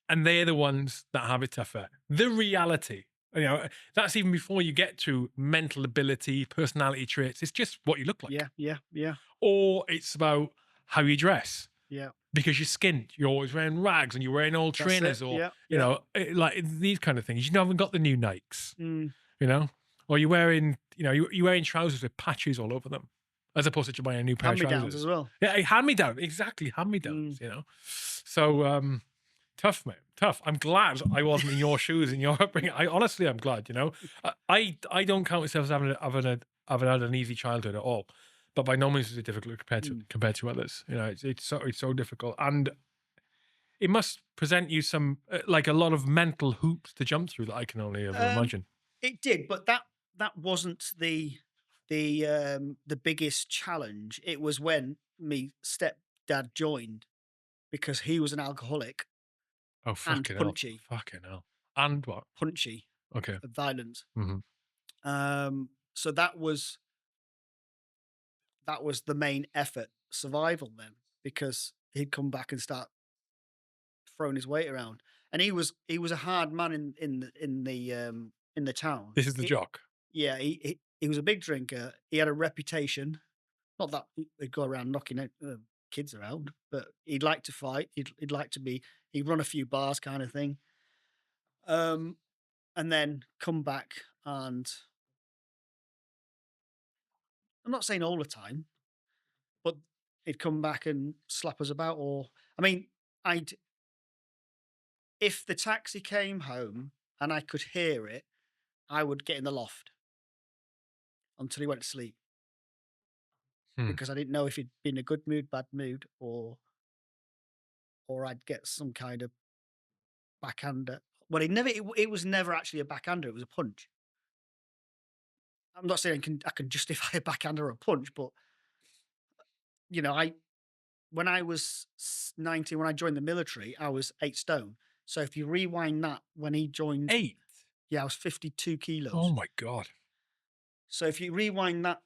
and they're the ones that have it tougher. The reality, you know, that's even before you get to mental ability, personality traits. It's just what you look like, Yeah, yeah, yeah, or it's about how you dress yeah. because you're skinned. You're always wearing rags and you're wearing old That's it. trainers, or Yeah, you yeah. know, like these kind of things. You haven't got the new Nikes, Mm. you know, or you're wearing, you know, you're wearing trousers with patches all over them, as opposed to just buying a new pair of Hand-me-downs as trousers. well. Yeah, hand me down, exactly, hand me Mm. downs. You know, so tough, mate. Tough. I'm glad I wasn't in your shoes in your upbringing. I honestly, I'm glad. You know, I don't count myself as having had an easy childhood at all, but by no means is it difficult Mm. compared to others. You know, it's so difficult, and it must present you some like a lot of mental hoops to jump through that I can only ever Um, imagine. it did, but that wasn't the biggest challenge. It was when me stepdad joined because he was an alcoholic Oh and fucking hell, and what? punchy, Okay. violent. Hmm. So that was the main effort, survival then, because he'd come back and start throwing his weight around, and he was a hard man in the town. This is the jock. Yeah, he was a big drinker. He had a reputation. Not that he'd go around knocking kids around, but he'd like to fight. He'd like to be. He'd run a few bars, kind of thing. Um, and then come back, and I'm not saying all the time, but he'd come back and slap us about. Or I mean, I'd if the taxi came home and I could hear it, I would get in the loft until he went to sleep Hmm. because I didn't know if he'd been in a good mood, bad mood, or I'd get some kind of backhander. Well, it was never actually a backhander, it was a punch. I'm not saying I can justify a backhand or a punch, but, I when I was 19, when I joined the military, I was 8 stone. So if you rewind that when he joined, 8. yeah, I was 52 Oh kilos. my god. So if you rewind that,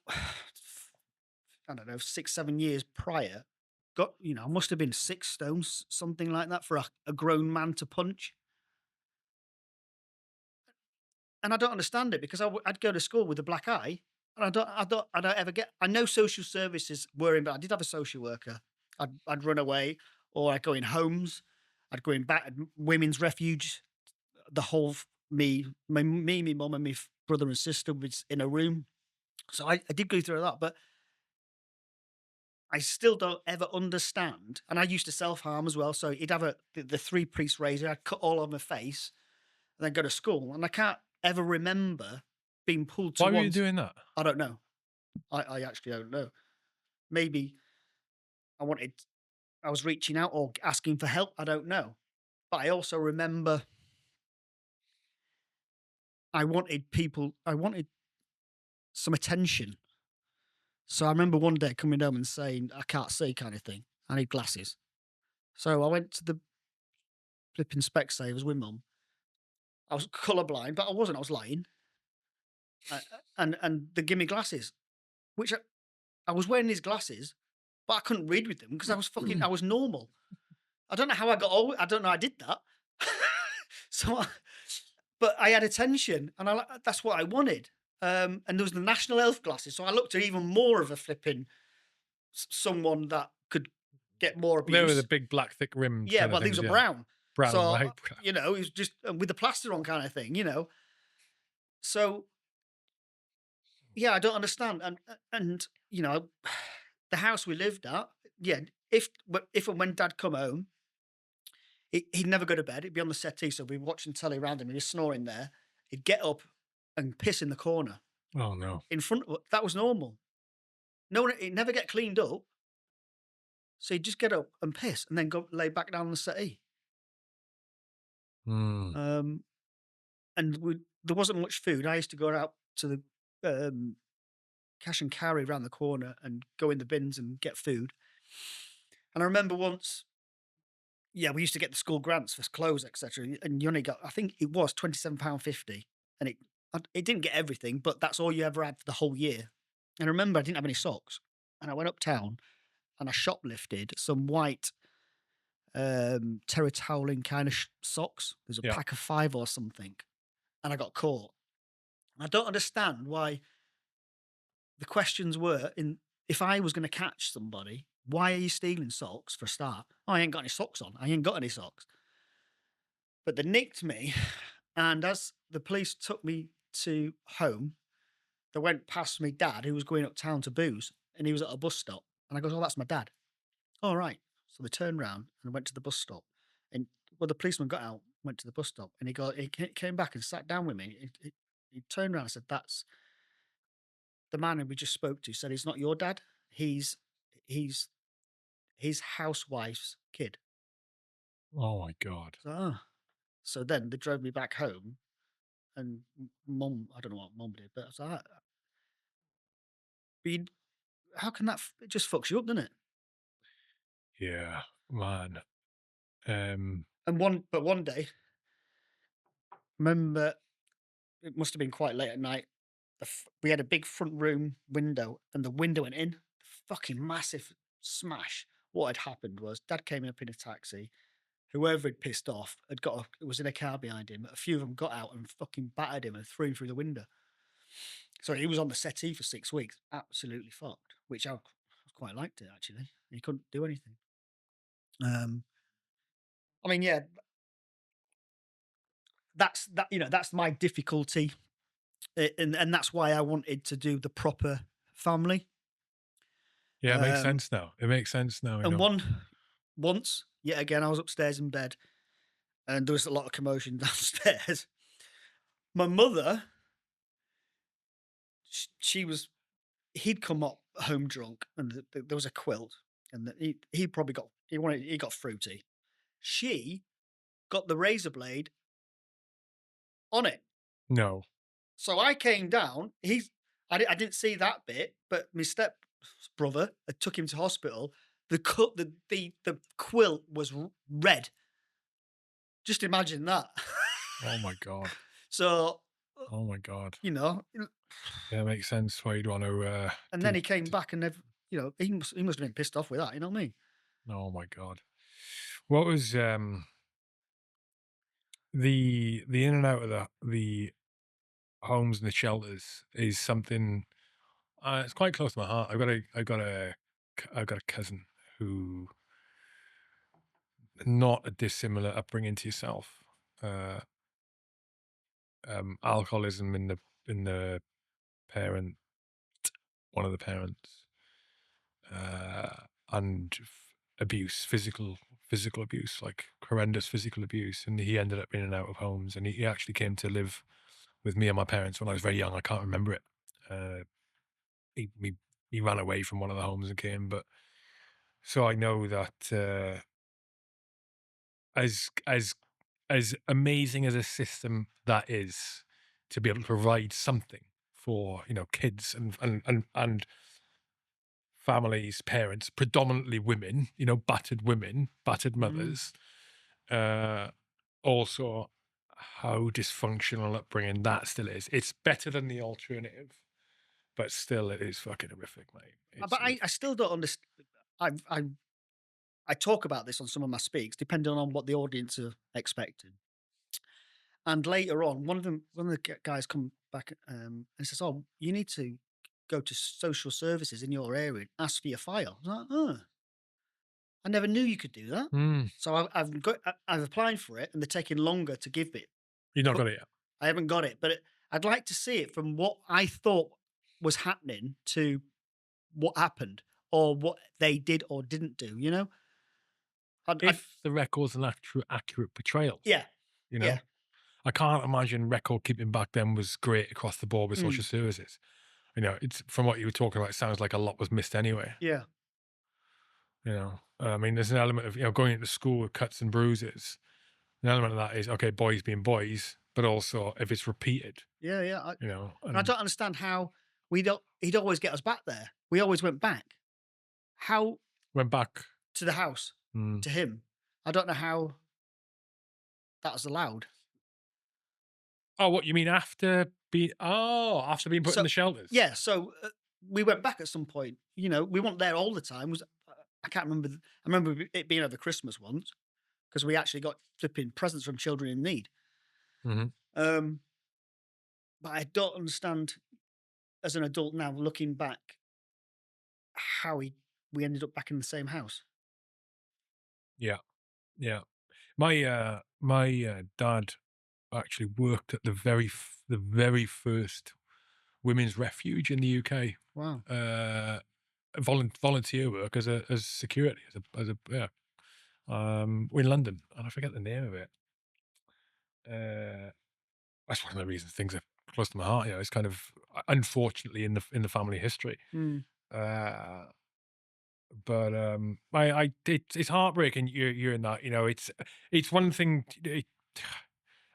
I don't know, 6, 7 years prior, I must have been 6 stones, something like that, for a grown man to punch. And I don't understand it because I'd go to school with a black eye, and I don't ever get. I know social services were in, but I did have a social worker. I'd run away, or I'd go in homes. I'd go in back women's refuge. The whole me, my mum, and my brother and sister was in a room. So I did go through that, but I still don't ever understand. And I used to self harm as well. So he'd have the 3-piece razor. I'd cut all over my face and then go to school. And I can't ever remember being pulled to Why were you one. doing that? I don't know. I actually don't know. maybe I wanted, I was reaching out or asking for help. I don't know. But I also remember I wanted some attention. So I remember one day coming home and saying, I can't see kind of thing. I need glasses. So I went to the flipping Specsavers with mum. I was colourblind, but I wasn't. I was lying. And they give me glasses, which I was wearing these glasses, but I couldn't read with them because I was normal. I don't know how I got all. I don't know. I did that. so, but I had attention, and that's what I wanted. And there was the National Health glasses, so I looked at even more of a flipping someone that could get more They were the abuse. big black thick rimmed Yeah, kind of well, these things, are yeah. brown. Brown, So right? it was just with the plaster on kind of thing. So yeah, I don't understand. And the house we lived at, yeah, if and when Dad come home, he'd never go to bed. He'd be on the settee, so we'd be watching telly around him. He'd be snoring there. He'd get up and piss in the corner Oh no. in front of. That was normal. No one. He'd never get cleaned up, so he'd just get up and piss, and then go lay back down on the settee. Hmm. And there wasn't much food. I used to go out to the cash and carry around the corner and go in the bins and get food. And I remember once, yeah, we used to get the school grants for clothes, etc. And you only got, I think it was £27.50, and it didn't get everything, but that's all you ever had for the whole year. And I remember I didn't have any socks, and I went uptown and I shoplifted some white terry toweling kind of socks. There's a Yeah. pack of 5 or something, and I got caught. I don't understand why the questions were in. If I was going to catch somebody, why are you stealing socks for a start? Oh, I ain't got any socks on. I ain't got any socks. But they nicked me. And as the police took me to home, they went past me dad, who was going uptown to booze, and he was at a bus stop. And I goes, oh, that's my dad. All right. So they turned round and went to the bus stop. And well, the policeman got out, went to the bus stop, and came back and sat down with me. He turned around and said, that's the man who we just spoke to said, he's not your dad. He's his housewife's kid. Oh my God. So, so then they drove me back home, and mum, I don't know what mum did, but I was like, but how can that, it just fucks you up, doesn't it? Yeah, man. And one day, remember, it must have been quite late at night. We had a big front room window, and the window went in. Fucking massive smash. What had happened was Dad came up in a taxi. Whoever had pissed off it was in a car behind him. A few of them got out and fucking battered him and threw him through the window. So he was on the settee for 6 weeks, absolutely fucked. Which I quite liked it actually. He couldn't do anything. I mean, yeah, that's my difficulty, and that's why I wanted to do the proper family. Yeah, it makes Um, sense now. It makes sense now, and once, yet again, I was upstairs in bed, and there was a lot of commotion downstairs. My mother, she was, he'd come up home drunk, and there was a quilt, and he probably he got fruity. She got the razor blade on it. No. So I came down. I didn't see that bit, but my step brother had took him to hospital. The quilt was red. Just imagine that. Oh my God. So Oh my God. you know, Yeah, it makes sense why you'd want to and then do. he came back and he must have been pissed off with that. You know what I mean? Oh my God. What was the in and out of the homes and the shelters is something it's quite close to my heart. I've got a cousin who not a dissimilar upbringing to yourself. Uh Alcoholism in the parent one of the parents, and abuse, physical abuse, like horrendous physical abuse, and he ended up in and out of homes, and he actually came to live with me and my parents when I was very young. I can't remember it. We he ran away from one of the homes and came. But so I know that as as as amazing as a system that is to be able to provide something for kids and families, parents, predominantly women, battered women, battered Mm. mothers. Uh, Also, how dysfunctional upbringing that still is. It's better than the alternative, but still, it is fucking horrific, mate. It's But I horrific. still don't understand. I talk about this on some of my speaks, depending on what the audience are expecting. And later on, one of the guys come back and says, "Oh, you need to go to social services in your area and ask for your file." I was like, "Oh, I never knew you could do that." Mm, So I've applied for it, and they're taking longer to give it. you've not But got it yet. I haven't got it, but I'd like to see it from what I thought was happening to what happened or what they did or didn't do. I'd If the record's an accurate portrayal, yeah, you yeah, know, I can't imagine record keeping back then was great across the board with social mm, services. It's from what you were talking about, it sounds like a lot was missed anyway. yeah, I mean, there's an element of going into school with cuts and bruises. An element of that is okay, boys being boys, but also if it's repeated, yeah, yeah. And I and don't understand how we don't. He'd always get us back there. We always went back. How went back. to the house Mm. to him? I don't know how that was allowed. Oh, what you mean after being put in So the shelters? yeah, so we went back at some point. We weren't there all the time. I can't remember. I remember it being over Christmas once because we actually got flipping presents from children in need. Hmm. Um, but I don't understand as an adult now looking back how we ended up back in the same house. Yeah, yeah. My dad actually worked at the very first women's refuge in the UK. Wow. Uh, Volunteer work as security yeah. In London, and I forget the name of it. Uh, that's one of the reasons things are close to my heart. It's kind of unfortunately in the family history. Mm. Uh, but it's heartbreaking. You're in that. It's one thing. I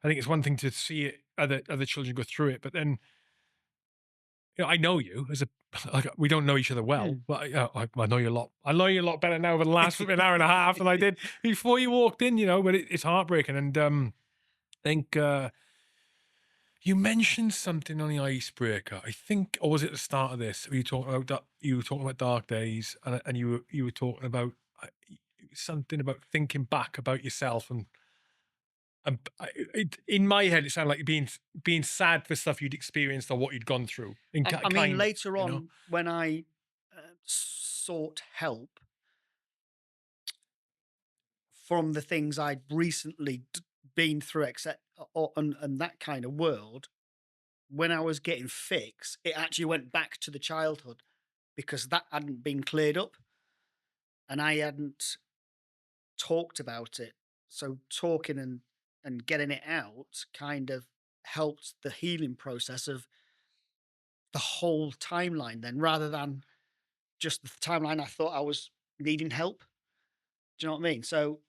think it's one thing to see it, other children go through it, but then I know you as a like we don't know each other well, Mm. but I know you a lot. I know you a lot better now over the last an hour and a half than I did before you walked in. But it's heartbreaking, and I think you mentioned something on the icebreaker. I think, or was it the start of this? Were you talking about that? You were talking about dark days, and you were talking about something about thinking back about yourself and in my head, it sounded like being sad for stuff you'd experienced or what you'd gone through. In I mean, kind of, later on when I sought help from the things I'd recently been through, except and that kind of world, when I was getting fixed, it actually went back to the childhood because that hadn't been cleared up and I hadn't talked about it. So talking and getting it out kind of helped the healing process of the whole timeline then rather than just the timeline I thought I was needing help. Do you know what I mean? So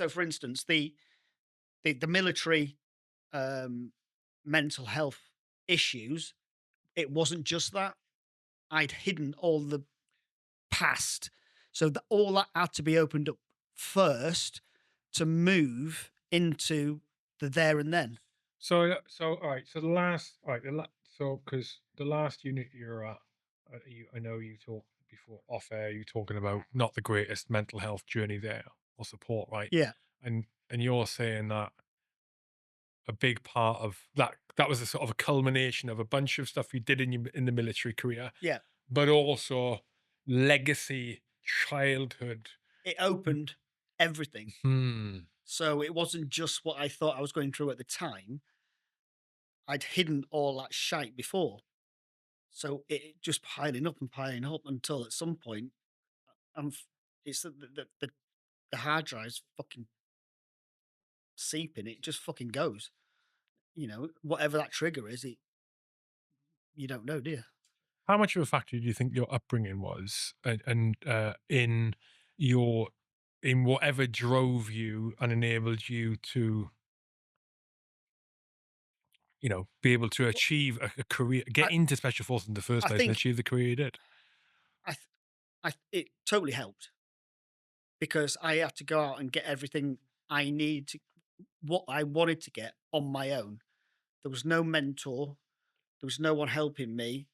for instance, the military um mental health issues, it wasn't just that. I'd hidden all the past. So that all that had to be opened up first to move into the there and then. all right. So the last, all right. So because the last unit you're at, I know you talked before off air. You talking about not the greatest mental health journey there or support, right? Yeah, And you're saying that a big part of that was a sort of a culmination of a bunch of stuff you did in the military career, yeah. but also legacy childhood. It opened everything. Hmm. So it wasn't just what I thought I was going through at the time. I'd hidden all that shite before. So it just piling up until at some point I'm it's the hard drive's fucking seeping. It just fucking goes. Whatever that trigger is, you don't know, do you? How much of a factor do you think your upbringing was, and your in whatever drove you and enabled you to, be able to Well, achieve a career, get I into special forces in the first I place, and think achieve the career you did? I th- it totally helped because I had to go out and get everything I need to what I wanted to get on my own. There was no mentor. There was no one helping me.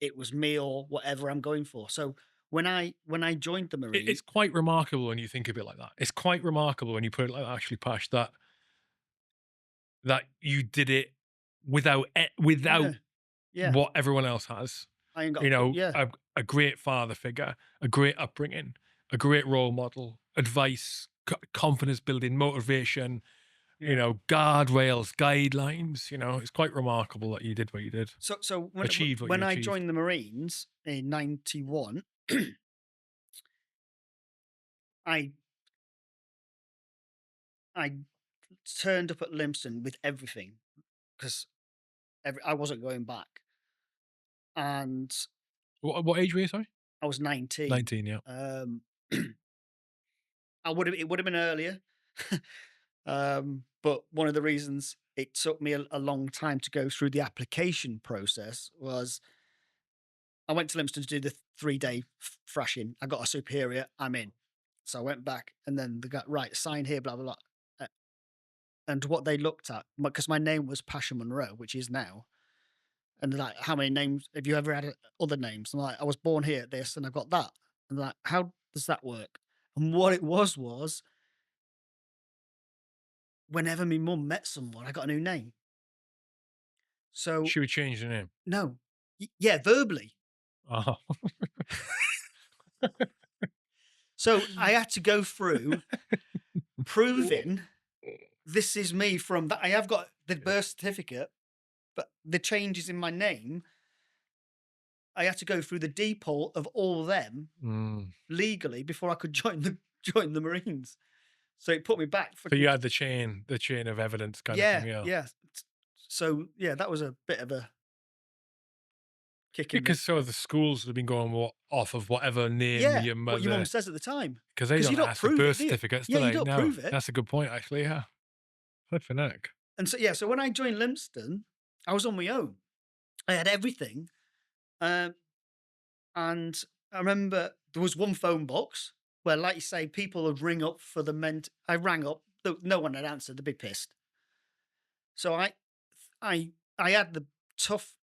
It was me or whatever I'm going for. So when I joined the It's Marine, quite remarkable when you think of it like that. It's quite remarkable when you put it like that, actually, Pash, that you did it without yeah, yeah, what everyone else has. I ain't got You know, yeah, a great father figure, a great upbringing, a great role model, advice, confidence building, motivation, yeah. guardrails, guidelines. It's quite remarkable that you did what you did, So achieved what you when I achieved. joined the Marines in '91, I I turned up at Limpston with everything because I wasn't going back, and What age were you? Sorry, I was 19. 19. Yeah, Um, I would have it would have been earlier, but one of the reasons it took me a long time to go through the application process was I went to Limpston to do the 3-day thrashing. I got a superior. I'm in. So I went back, and then they got right sign here, blah blah blah. And what they looked at, because my name was Pasha Monroe, which is now, and they're like, how many names have you ever had other names? I'm like, I was born here at this, and I've got that. And they're like, how does that work? And what it was whenever my mum met someone, I got a new name. So should we change the name? no, yeah, verbally. Oh, So I had to go through proving this is me from that. I have got the birth certificate, but the changes in my name, I had to go through the depot of all them mm. legally before I could join the Marines. So it put me back for So you had the chain of evidence kind of thing, yeah, yeah. yeah. So yeah, that was a bit of a kick in the Because so the schools have been going off of whatever name yeah, your what your mum mother, says at the time, because they because you don't don't ask for prove it, birth do you? certificates, do Yeah, you they? don't No, prove it. that's a good point, actually. Yeah, flipping heck. And so yeah, so when I joined Limpston, I was on my own. I had everything, um, and I remember there was one phone box where, like you say, people would ring up for the ment. I rang up, no one had answered. They'd be pissed. So I, I had the tough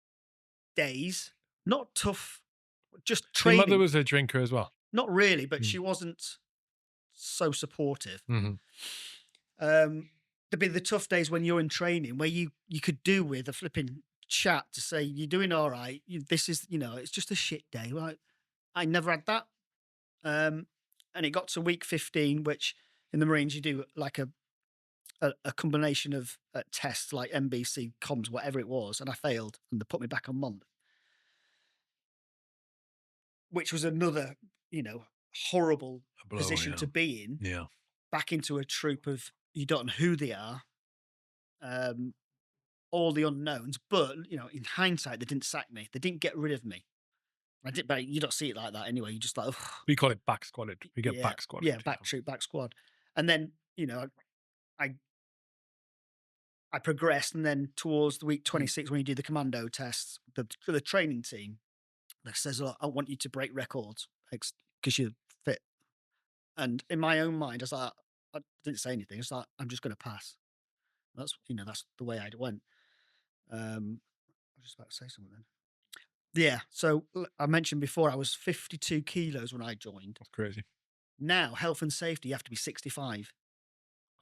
days, not tough, just So your mother training. was a drinker as well. Not really, but Mm. she wasn't so supportive. Hmm. There'd be the tough days when you're in training where you could do with a flipping chat to say you're doing all right. This is it's just a shit day. Right? I never had that. Um, and it got to week 15, which in the Marines you do like a combination of tests like NBC comms, whatever it was, and I failed, and they put me back a month, which was another horrible A blow, position yeah. to be in. Yeah. Back into a troop of you don't know who they are, um, all the unknowns. But in hindsight, they didn't sack me. They didn't get rid of me. I did, but you don't see it like that anyway. You just like, "Ugh, We call it back squatted. We get yeah, back squatted. yeah, Yeah. back troop, back squad, and then I I progressed, and then towards the week 26, when you do the commando tests, the training team that says, "Look, I want you to break records because you're fit." And in my own mind, I was like, I didn't say anything. It's like I'm just going to pass. That's the way I went. I was just about to say something then. Yeah. So I mentioned before I was 52 kilos when I joined. That's crazy. Now, health and safety, you have to be 65.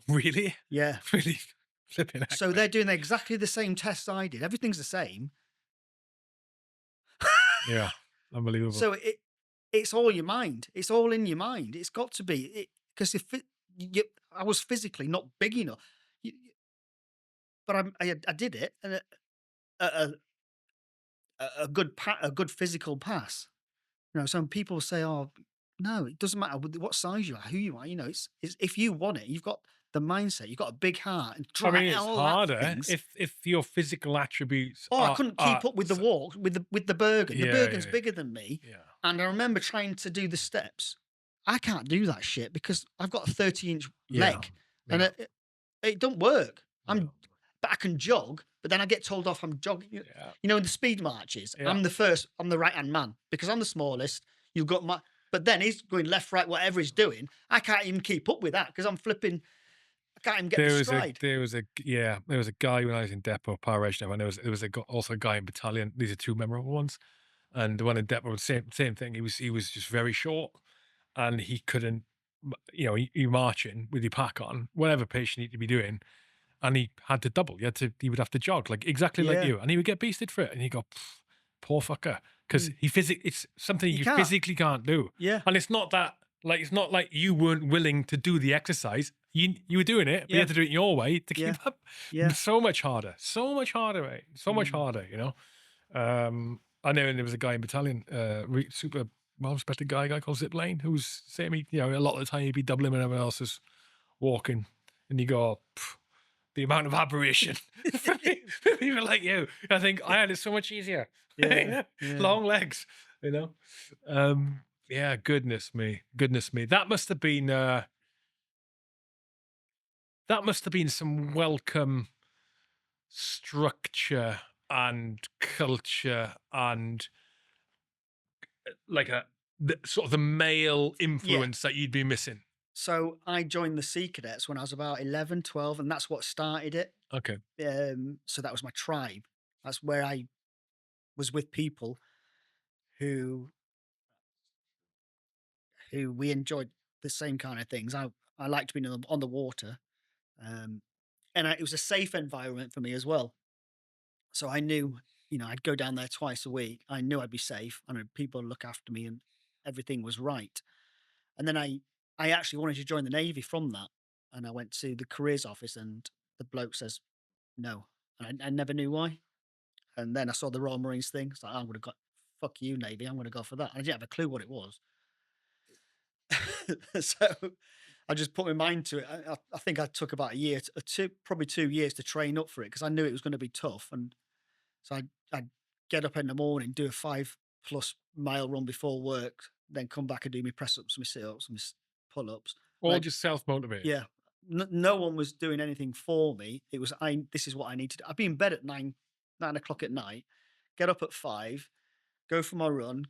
Really? Yeah. Really? Flipping heck, So mate. they're doing exactly the same tests I did. Everything's the same. Yeah. Unbelievable. So it's all your mind. It's all in your mind. It's got to be because I was physically not big enough, but I did it, and a, a good physical pass. Some people say, "Oh, no, it doesn't matter what size you are, who you are. It's if you want it, you've got the mindset. You've got a big heart and I try mean, it's all that harder things. if your physical attributes Oh, I couldn't are keep up with the walk with the Bergen. The yeah, Bergen's yeah, bigger than me, yeah, and I remember trying to do the steps. I can't do that shit because I've got a 30-inch yeah, leg, and yeah, it don't work. yeah, But I can jog, but then I get told off I'm jogging. yeah, You know, in the speed marches, yeah. I'm the right hand man because I'm the smallest. You've got my, but then he's going left, right, whatever he's doing. I can't even keep up with that because I'm flipping. I can't even get the stride. There was a guy when I was in depot, power regiment, and there was also a guy in battalion. These are two memorable ones, and the one in depot, same thing. He was just very short, and he couldn't, you marching with your pack on, whatever pace you need to be doing, and he had to double. He would have to jog like exactly like Yeah, you, and he would get beasted for it, and he go, "Pff, poor fucker," because mm, it's something you you can't. physically can't do, Yeah, and it's not like you weren't willing to do the exercise. You were doing it, but you yeah, had to do it your way to yeah, keep up. yeah. So much harder, mate. So much Mm. harder. I know there was a guy in battalion, super well respected guy called Zip Lane, who's saying me, a lot of the time he'd be doubling when everyone else is walking, and you go, "Pff, the amount of aberration for people like you. I think I had it so much easier. Yeah, yeah. Long legs, you know. Yeah, goodness me. That must have been some welcome structure and culture and like sort of the male Yeah. influence that you'd be missing. So I joined the Sea Cadets when I was about 11, 12, and that's what started it. Okay. So that was my tribe. That's where I was with people who we enjoyed the same kind of things. I liked being on the water, um, and it was a safe environment for me as well. So I knew, I'd go down there twice a week. I knew I'd be safe, and people would look after me, and everything was right. And then I actually wanted to join the Navy from that, and I went to the careers office, and the bloke says no, and I never knew why. And then I saw the Royal Marines thing. It's like, I'm gonna go, fuck you, Navy. I'm gonna go for that. And I didn't have a clue what it was. So I just put my mind to it. I think I took about a year, probably 2 years to train up for it because I knew it was going to be tough. And so I'd get up in the morning, do a 5+ mile run before work, then come back and do my press ups, my sit ups, my pull ups. All just self motivated. Yeah, no one was doing anything for me. It was this is what I need to do. I'd be in bed at 9 o'clock at night, get up at 5, go for my run,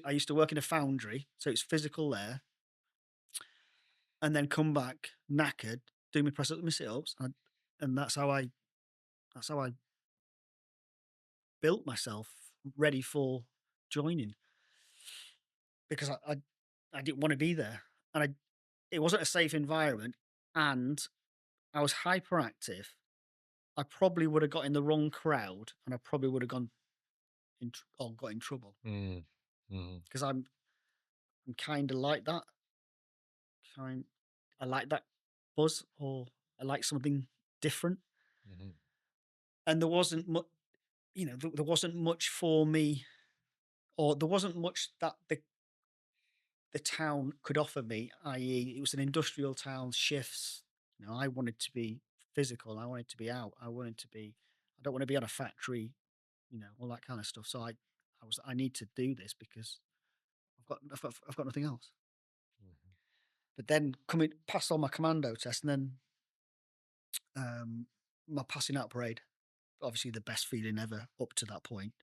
I used to work in a foundry, so it's physical there, and then come back knackered, do my press ups, my sit ups, and that's how I built myself ready for joining because I didn't want to be there, and it wasn't a safe environment, and I was hyperactive. I probably would have got in the wrong crowd, and I probably would have gone or got in trouble Mm, mm, because I'm kind of like that. Kind, I like that buzz, or I like something different. mhm, And there wasn't much, there wasn't much for me, or there wasn't much that the town could offer me. I.e., it was an industrial town, shifts. I wanted to be physical. I wanted to be out. I wanted to be. I don't want to be on a factory. All that kind of stuff. So I need to do this because I've got nothing else. mhm. But then coming past all my commando tests, and then my passing out parade, obviously the best feeling ever up to that point.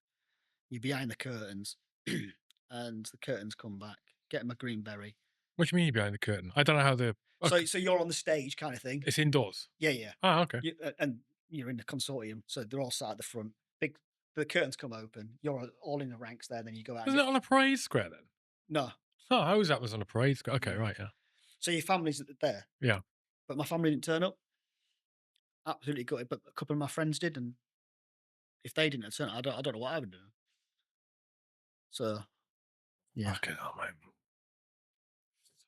You're behind the curtains, and the curtains come back. Get my green berry. What do you mean behind the curtain? I don't know how So you're on the stage, kind of thing. it's indoors. Yeah, yeah. Ah, okay. And you're in the consortium, so they're all sat at the front. Big, the curtains come open. You're all in the ranks there. Then you go out and Isn't get it on a parade square then? no, Oh, I was that was on a parade square. Okay, no. right, yeah. So your family's there, Yeah. but my family didn't turn up. Absolutely gutted, but a couple of my friends did, and if they didn't turn up, I don't know what I would do. So yeah, Okay, oh man.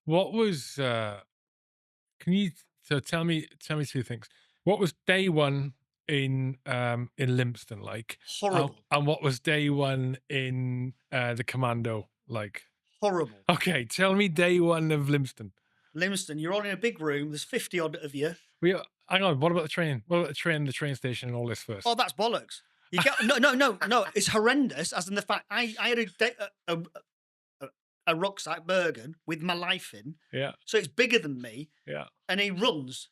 What was can you so tell me two things. What was day one in Limpston like? horrible, And what was day one in the commando like? horrible. Okay, tell me day one of Limpston. Livingston, you're all in a big room. There's 50 odd of you. Hang on. What about the train? What about the train station, and all this Oh, first? that's bollocks. You get no. It's horrendous. As in the fact, I had a rucksack Bergen with my life in, Yeah, so it's bigger than me, yeah. and he runs,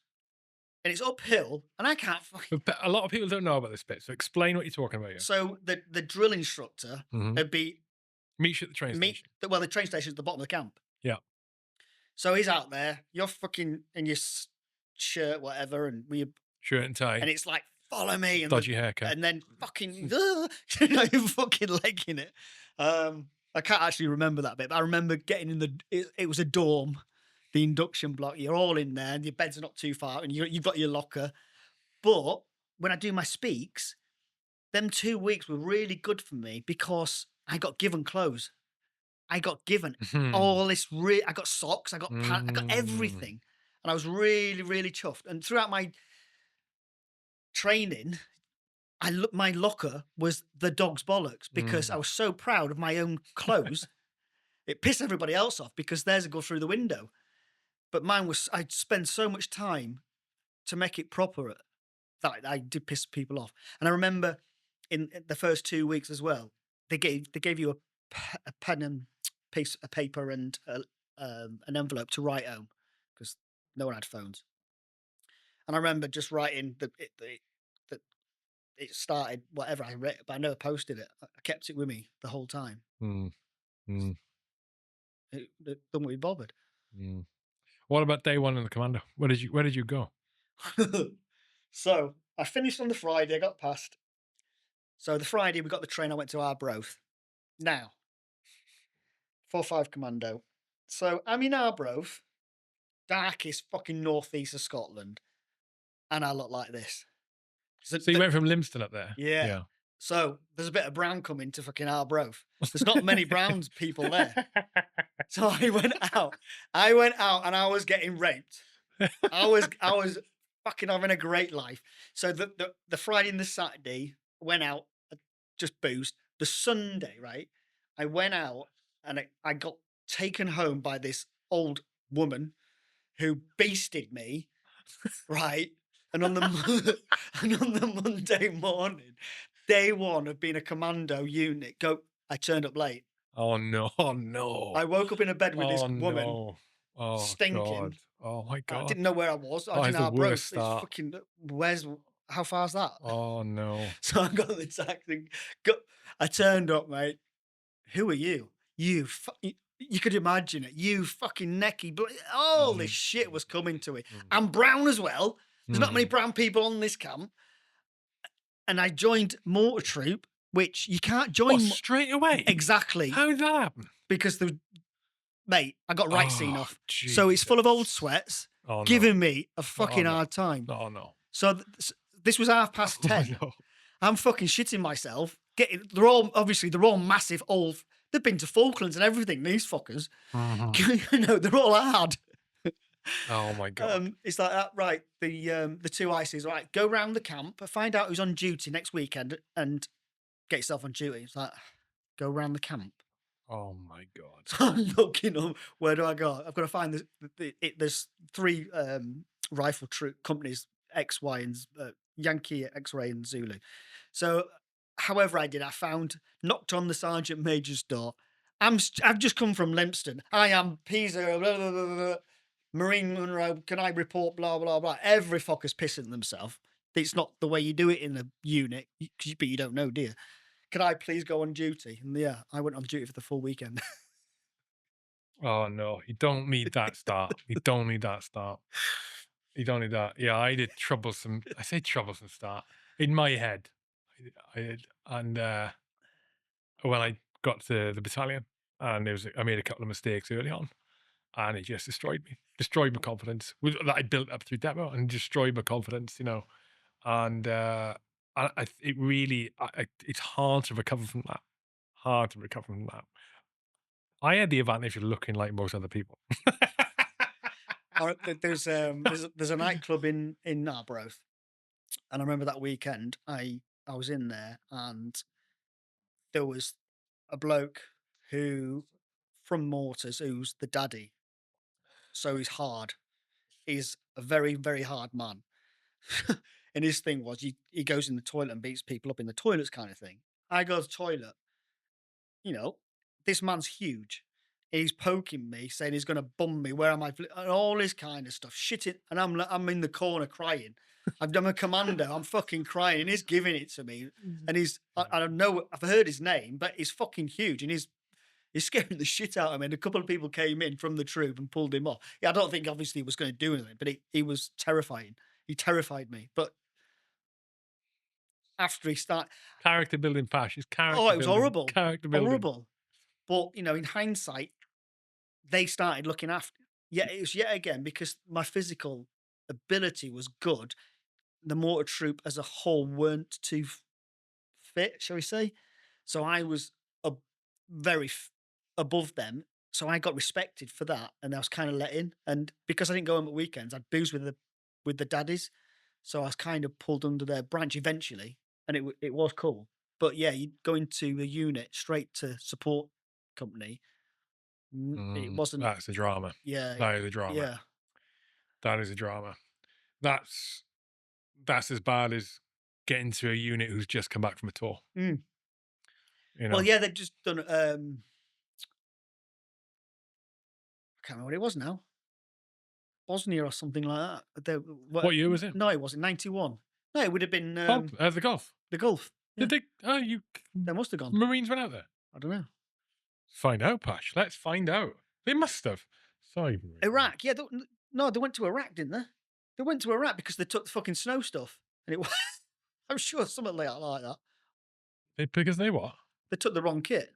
and it's uphill, and I can't. But a lot of people don't know about this bit. So explain what you're talking about here. So the drill instructor Mhm. would be Meet you at the train meet. station. Well, the train station's at the bottom of the camp. Yeah. So he's out there. You're fucking in your shirt, whatever, Shirt and tie. and it's like follow me, Dodgy haircut. and then fucking you're fucking legging it. I can't actually remember that bit, but I remember getting in it was a dorm, the induction block. You're all in there, and your beds are not too far, and you've got your locker. But when I do my speaks, them 2 weeks were really good for me because I got given clothes. I got given Mhm. all this. I got socks. I got pants. I got Mm. everything, and I was really, really chuffed. And throughout my training, my locker was the dog's bollocks because I Mm. was so proud of my own clothes. It pissed everybody else off because theirs would go through the window. But mine was, I'd spend so much time to make it proper that I did piss people off. And I remember in the first 2 weeks as well, they gave you a pen and piece of paper and an envelope to write home because no one had phones. And I remember just writing that it started whatever I read, but I never posted it. I kept it with me the whole time. Mm. Mm. It don't be bothered. Mm. What about day one in the commando? Where did you go? So I finished on the Friday. I got past. So the Friday we got the train. I went to Arbroath. Now 4-5 Commando. So I'm in Arbroath, darkest fucking northeast of Scotland, and I look like this. So So you went from Livingston up there. yeah. Yeah. So there's a bit of brown coming to fucking Arbroath. There's not many browns people there. So I went out. I went out and I was getting raped. I was fucking having a great life. So the Friday and the Saturday went out, just boozed. The Sunday, right? I went out and I got taken home by this old woman who beasted me, right? And on the and on the Monday morning, day one of being a commando unit, I turned up late. Oh no! Oh no! I woke up in a bed with this Oh woman no! Oh god! stinking. Oh my I god! didn't know where I was. I Oh, was it's in the worst Arbroath. It's start. fucking how far's that? Oh no! So I got the taxi. I turned up, mate. Who are you? You could imagine it. You fucking necky. All this shit was coming to it. I'm brown as well. There's not many Mhm. brown people on this camp. And I joined Mortar Troop, which you can't What, join straight away? exactly How did that happen? because mate, I got right seen Oh off. So it's full of old Jesus! sweats Oh no! giving me a Oh fucking no! hard time. Oh no! So this was half past Oh 10. no! I'm fucking shitting myself. They're all massive old. They've been to Falklands and everything. These fuckers, Mhm. they're all hard. Oh my god! It's like that, right? The two ICs, right? Go round the camp, find out who's on duty next weekend, and get yourself on duty. It's like go round the camp. Oh my god! So I'm looking up. Where do I go? I've got to find there's three rifle troop companies: X, Y, and Yankee, X-ray, and Zulu. So, however, I did. I knocked on the sergeant major's door. I've just come from Limpston. I am Pisa, blah, blah, blah, blah, Marine Monroe. Can I report? Blah blah blah. Every fucker's pissing themselves. It's not the way you do it in a unit, but you don't know, do you? Can I please go on duty? And yeah, I went on duty for the full weekend. Oh no! You don't need that start. You don't need that start. You don't need that. Yeah, I did troublesome. I say troublesome start in my head. I did, and when I got to the battalion, and I made a couple of mistakes early on, and it just destroyed my confidence that I built up through demo, and destroyed my confidence. And it really, it's hard to recover from that. Hard to recover from that. I had the advantage of looking like most other people. All right, there's a nightclub in Arbroath, and I remember that weekend I was in there, and there was a bloke who from Mortars who's the daddy. so he's hard. He's a very, very hard man. And his thing was he goes in the toilet and beats people up in the toilets kind of thing. I go to the toilet, you know, this man's huge. He's poking me, saying he's going to bum me. Where am I? And all this kind of stuff. Shit it. And I'm in the corner crying. I'm a commando. I'm fucking crying. And he's giving it to me. And I don't know, I've heard his name, but he's fucking huge. And he's scaring the shit out of me. And a couple of people came in from the troop and pulled him off. Yeah, I don't think obviously he was going to do anything, but he was terrifying. He terrified me. But after he started, Character building, Pash. It's oh, character it was building. horrible. Character building. Horrible. But, in hindsight, they started looking after. Yeah, it was yet again because my physical ability was good. The mortar troop as a whole weren't too fit, shall we say? So I was very above them. So I got respected for that, and I was kind of let in. And because I didn't go home at weekends, I'd booze with the daddies. So I was kind of pulled under their branch eventually, and it was cool. But yeah, you go into a unit straight to support company. It wasn't. That's a drama. Yeah, That is a drama. yeah. That is a drama. That's as bad as getting to a unit who's just come back from a tour. Mm. You know. Well, yeah, they've just done. I can't remember what it was now. Bosnia or something like that. What year was it? No, it wasn't 91. No, it would have been The Gulf. the Gulf. Yeah. Did they? Oh, They must have gone. Marines went out there. I don't know. Find out, Pash. Let's find out. They must have. Sorry. Iraq. Yeah, no, they went to Iraq, didn't they? They went to Iraq because they took the fucking snow stuff, and it was. I'm sure something like that. Because they what? They took the wrong kit.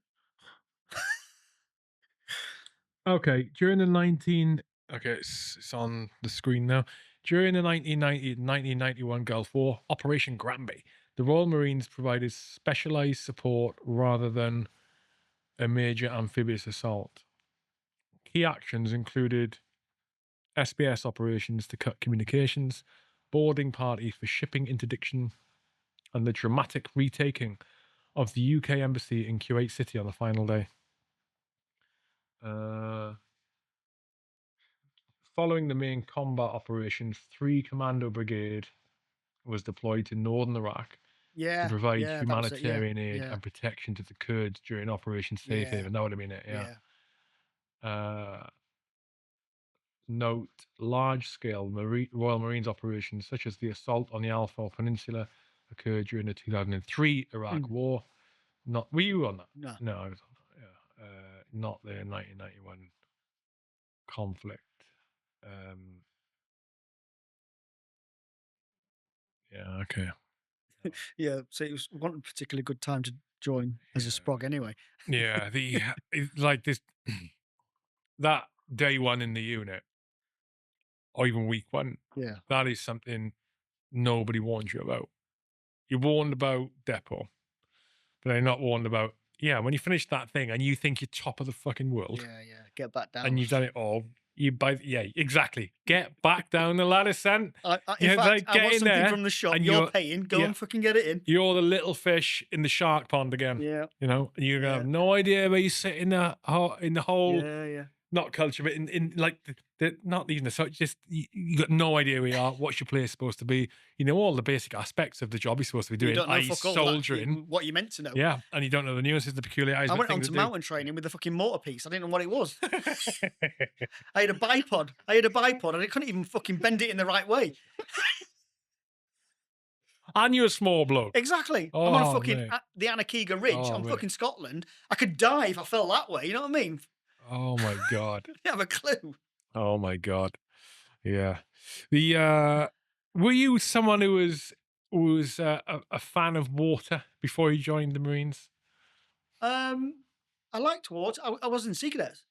Okay, during the 19... Okay, it's on the screen now. During the 1990-1991 Gulf War, Operation Granby, the Royal Marines provided specialised support rather than a major amphibious assault. Key actions included SBS operations to cut communications, boarding parties for shipping interdiction, and the dramatic retaking of the UK embassy in Kuwait City on the final day. Following the main combat operations, 3 Commando Brigade was deployed to northern Iraq Yeah, to provide yeah, that was it, yeah, humanitarian aid yeah. and protection to the Kurds during Operation Safe Yeah. Haven. That would have been it, yeah. Note, large-scale Royal Marines operations such as the assault on the Al-Faw Peninsula occurred during the 2003 Iraq War. Were you on that? No. I was on that, yeah. Not the 1991 conflict. Yeah, okay. Yeah, so it was one particularly good time to join as a sprog anyway. Yeah, like this, that day one in the unit, or even week one, Yeah. that is something nobody warns you about. You're warned about depot, but they're not warned about, yeah, when you finish that thing and you think you're top of the fucking world Yeah, yeah. Get back down. and you've done it all, yeah, exactly. Get back down the ladder, son. In fact, I get want in something there from the shop. and You're paying. Go yeah. and fucking get it in. You're the little fish in the shark pond again. Yeah. You know, and you're gonna Yeah. have no idea where you sit in the whole Yeah, yeah. not culture, but in like the not even the such. Just you got no idea where you are. What's your place supposed to be? You know all the basic aspects of the job you're supposed to be doing. You don't know fuck all soldiering. what you meant to know. Yeah, and you don't know the nuances, the peculiarities. I of went on things to to do. mountain training with a fucking mortar piece. I didn't know what it was. I had a bipod. And I couldn't even fucking bend it in the right way. And you're a small bloke. Exactly. I'm on a Oh, fucking mate. the Anakiga Ridge. Oh, I'm mate. fucking Scotland. I could die if I fell that way. You know what I mean? Oh my god. I didn't have a clue. Oh my god. Yeah. Were you someone who was a fan of water before you joined the Marines? I liked water. I was in Sea Cadets.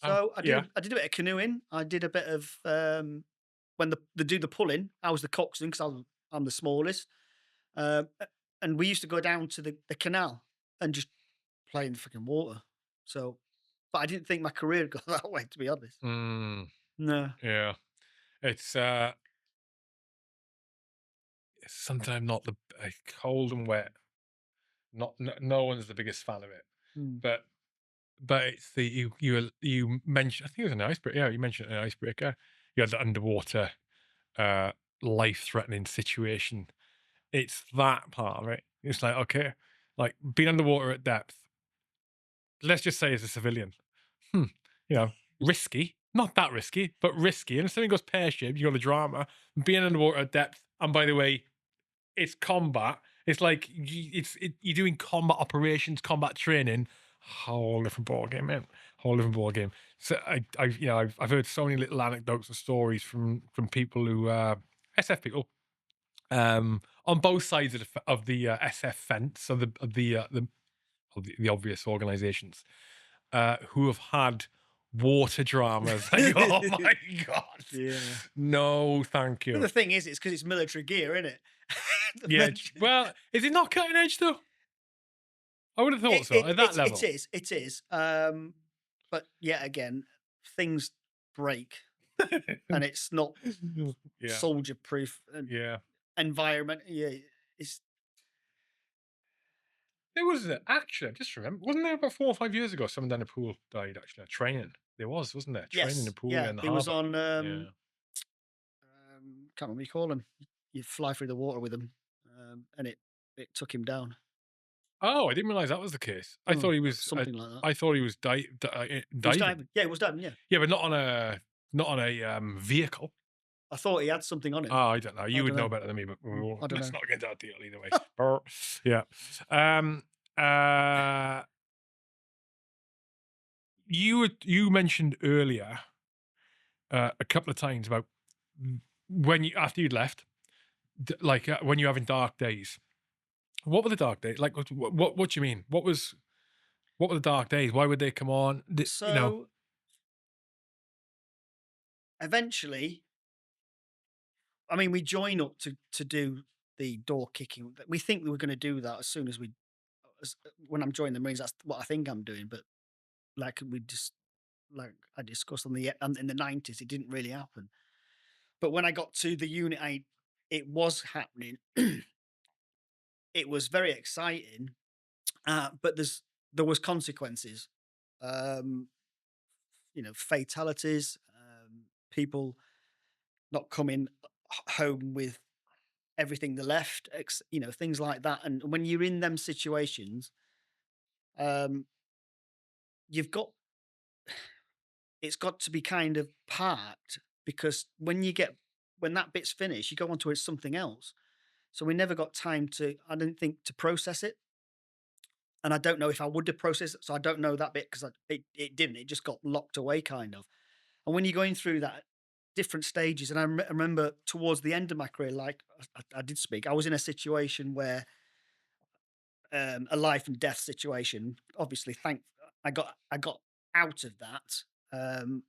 So I did a bit of canoeing. I did a bit of when they do the pulling. I was the coxswain because I'm the smallest. And we used to go down to the canal and just play in the fucking water. So, but I didn't think my career would go that way, to be honest. No. Yeah. It's sometimes not the cold and wet. No one's the biggest fan of it. But but it's the you mentioned, I think it was an icebreaker. Yeah, you mentioned an icebreaker. You had the underwater uh life-threatening situation. It's that part of it. It's like, okay, like being underwater at depth, let's just say as a civilian, hmm, you know, risky, not that risky, but risky. And if something goes pear-shaped, you got the drama, being underwater at depth. And by the way, it's combat. It's like you're doing combat operations, combat training. Whole different ball game, man. Whole different ball game. So I've heard so many little anecdotes and stories from people who SF people, on both sides of the SF fence, of the obvious organisations, who have had water dramas. Like, oh my god, Yeah. no, thank But you. the thing is, it's because it's military gear, isn't it? Yeah, well, is it not cutting edge though? I would have thought It, so it, at that it, it level. is. It is. But yet again, things break, and it's not Yeah, soldier proof yeah. environment. Yeah, it's There was actually, I just remember, wasn't there about 4 or 5 years ago, someone down the pool died actually, training. There was, wasn't there? Training in the yes, pool yeah. in the There was harbour. on. Yeah. Can't remember what you call them. You fly through the water with them, and it took him down. Oh, I didn't realise that was the case. Oh, something like that. I thought he was He was diving. diving. Yeah, he was diving. Yeah, Yeah, but not on a vehicle. I thought he had something on Oh, him. I don't know. I You would don't know know. better than me, but I don't let's know. not get into that deal either way. Brr. Yeah. Um, uh, you mentioned earlier a couple of times about when you after you'd left, when you're having dark days. What were the dark days like? What do you mean? What were the dark days? Why would they come on? So eventually, I mean, we join up to do the door kicking. We think we were going to do that as soon as when I'm joining the Marines. That's what I think I'm doing. But like I discussed in the 90s, it didn't really happen. But when I got to the unit, it was happening. It was very exciting, but there was consequences. Um, fatalities, people not coming home with everything they left, things like that. And when you're in them situations, um, you've got it's got to be kind of parked because when that bit's finished, you go on to something else. So we never got time I didn't think to process it. And I don't know if I would have processed it. So I don't know that bit because it didn't. It just got locked away kind of. And when you're going through that different stages, and I remember towards the end of my career, like I did speak, I was in a situation where a life and death situation. Obviously, I got out of that, um,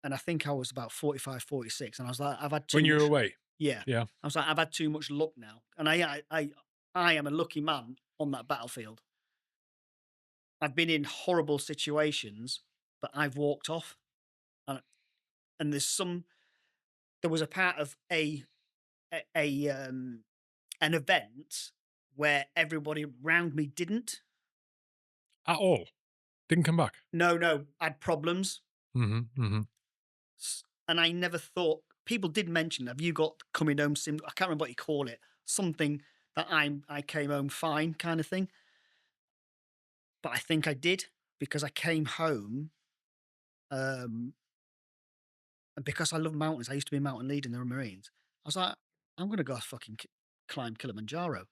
and I think I was about 45, 46, and I was like, I've had When too you're much. away? Yeah, Yeah. I was like, I've had too much luck now, and I am a lucky man on that battlefield. I've been in horrible situations, but I've walked off, and and there was a part of an event where everybody around me didn't. At all? Didn't come back? No, no, I had problems. Mhm, mhm. And I never thought people did mention, have you got coming home I can't remember what you call it. Something that I came home fine kind of thing. But I think I did because I came home, um, and because I love mountains, I used to be a mountain leader in the Marines. I was like, I'm gonna go fucking climb Kilimanjaro.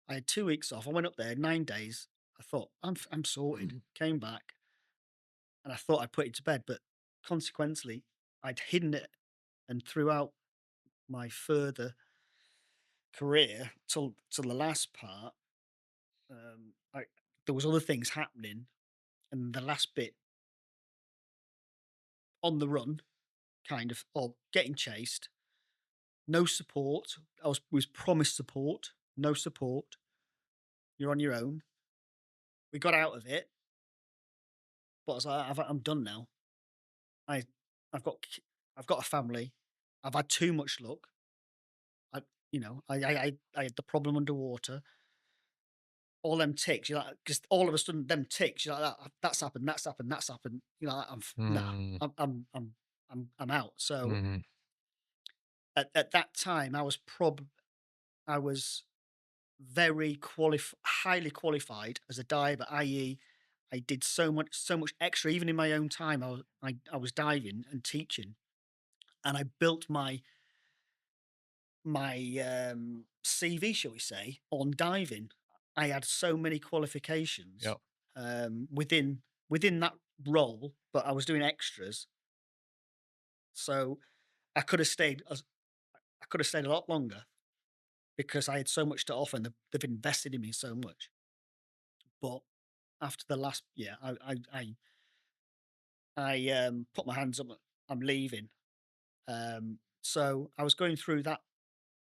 I had 2 weeks off. I went up there 9 days. I thought I'm sorted. Came back and I thought I'd put it to bed, but consequently, I'd hidden it. And throughout my further career till the last part, I there was other things happening, and the last bit on the run, kind of, or getting chased, no support. Was promised support, no support. You're on your own. We got out of it, but I was like, I'm done now. I I've got I've got a family. I've had too much luck. I had the problem underwater. all them ticks. You're like, just all of a sudden, them ticks. You're like, that's happened, that's happened, that's happened. You know, nah, Mm, I'm out. So mhm. at that time, I was highly qualified as a diver, i.e., I did so much extra, even in my own time. I was diving and teaching, and I built my CV, shall we say, on diving. I had so many qualifications Yep. within that role, but I was doing extras, so I could have stayed. I could have stayed a lot longer because I had so much to offer, and they've invested in me so much. But after the last year, I put my hands up. I'm leaving. So I was going through that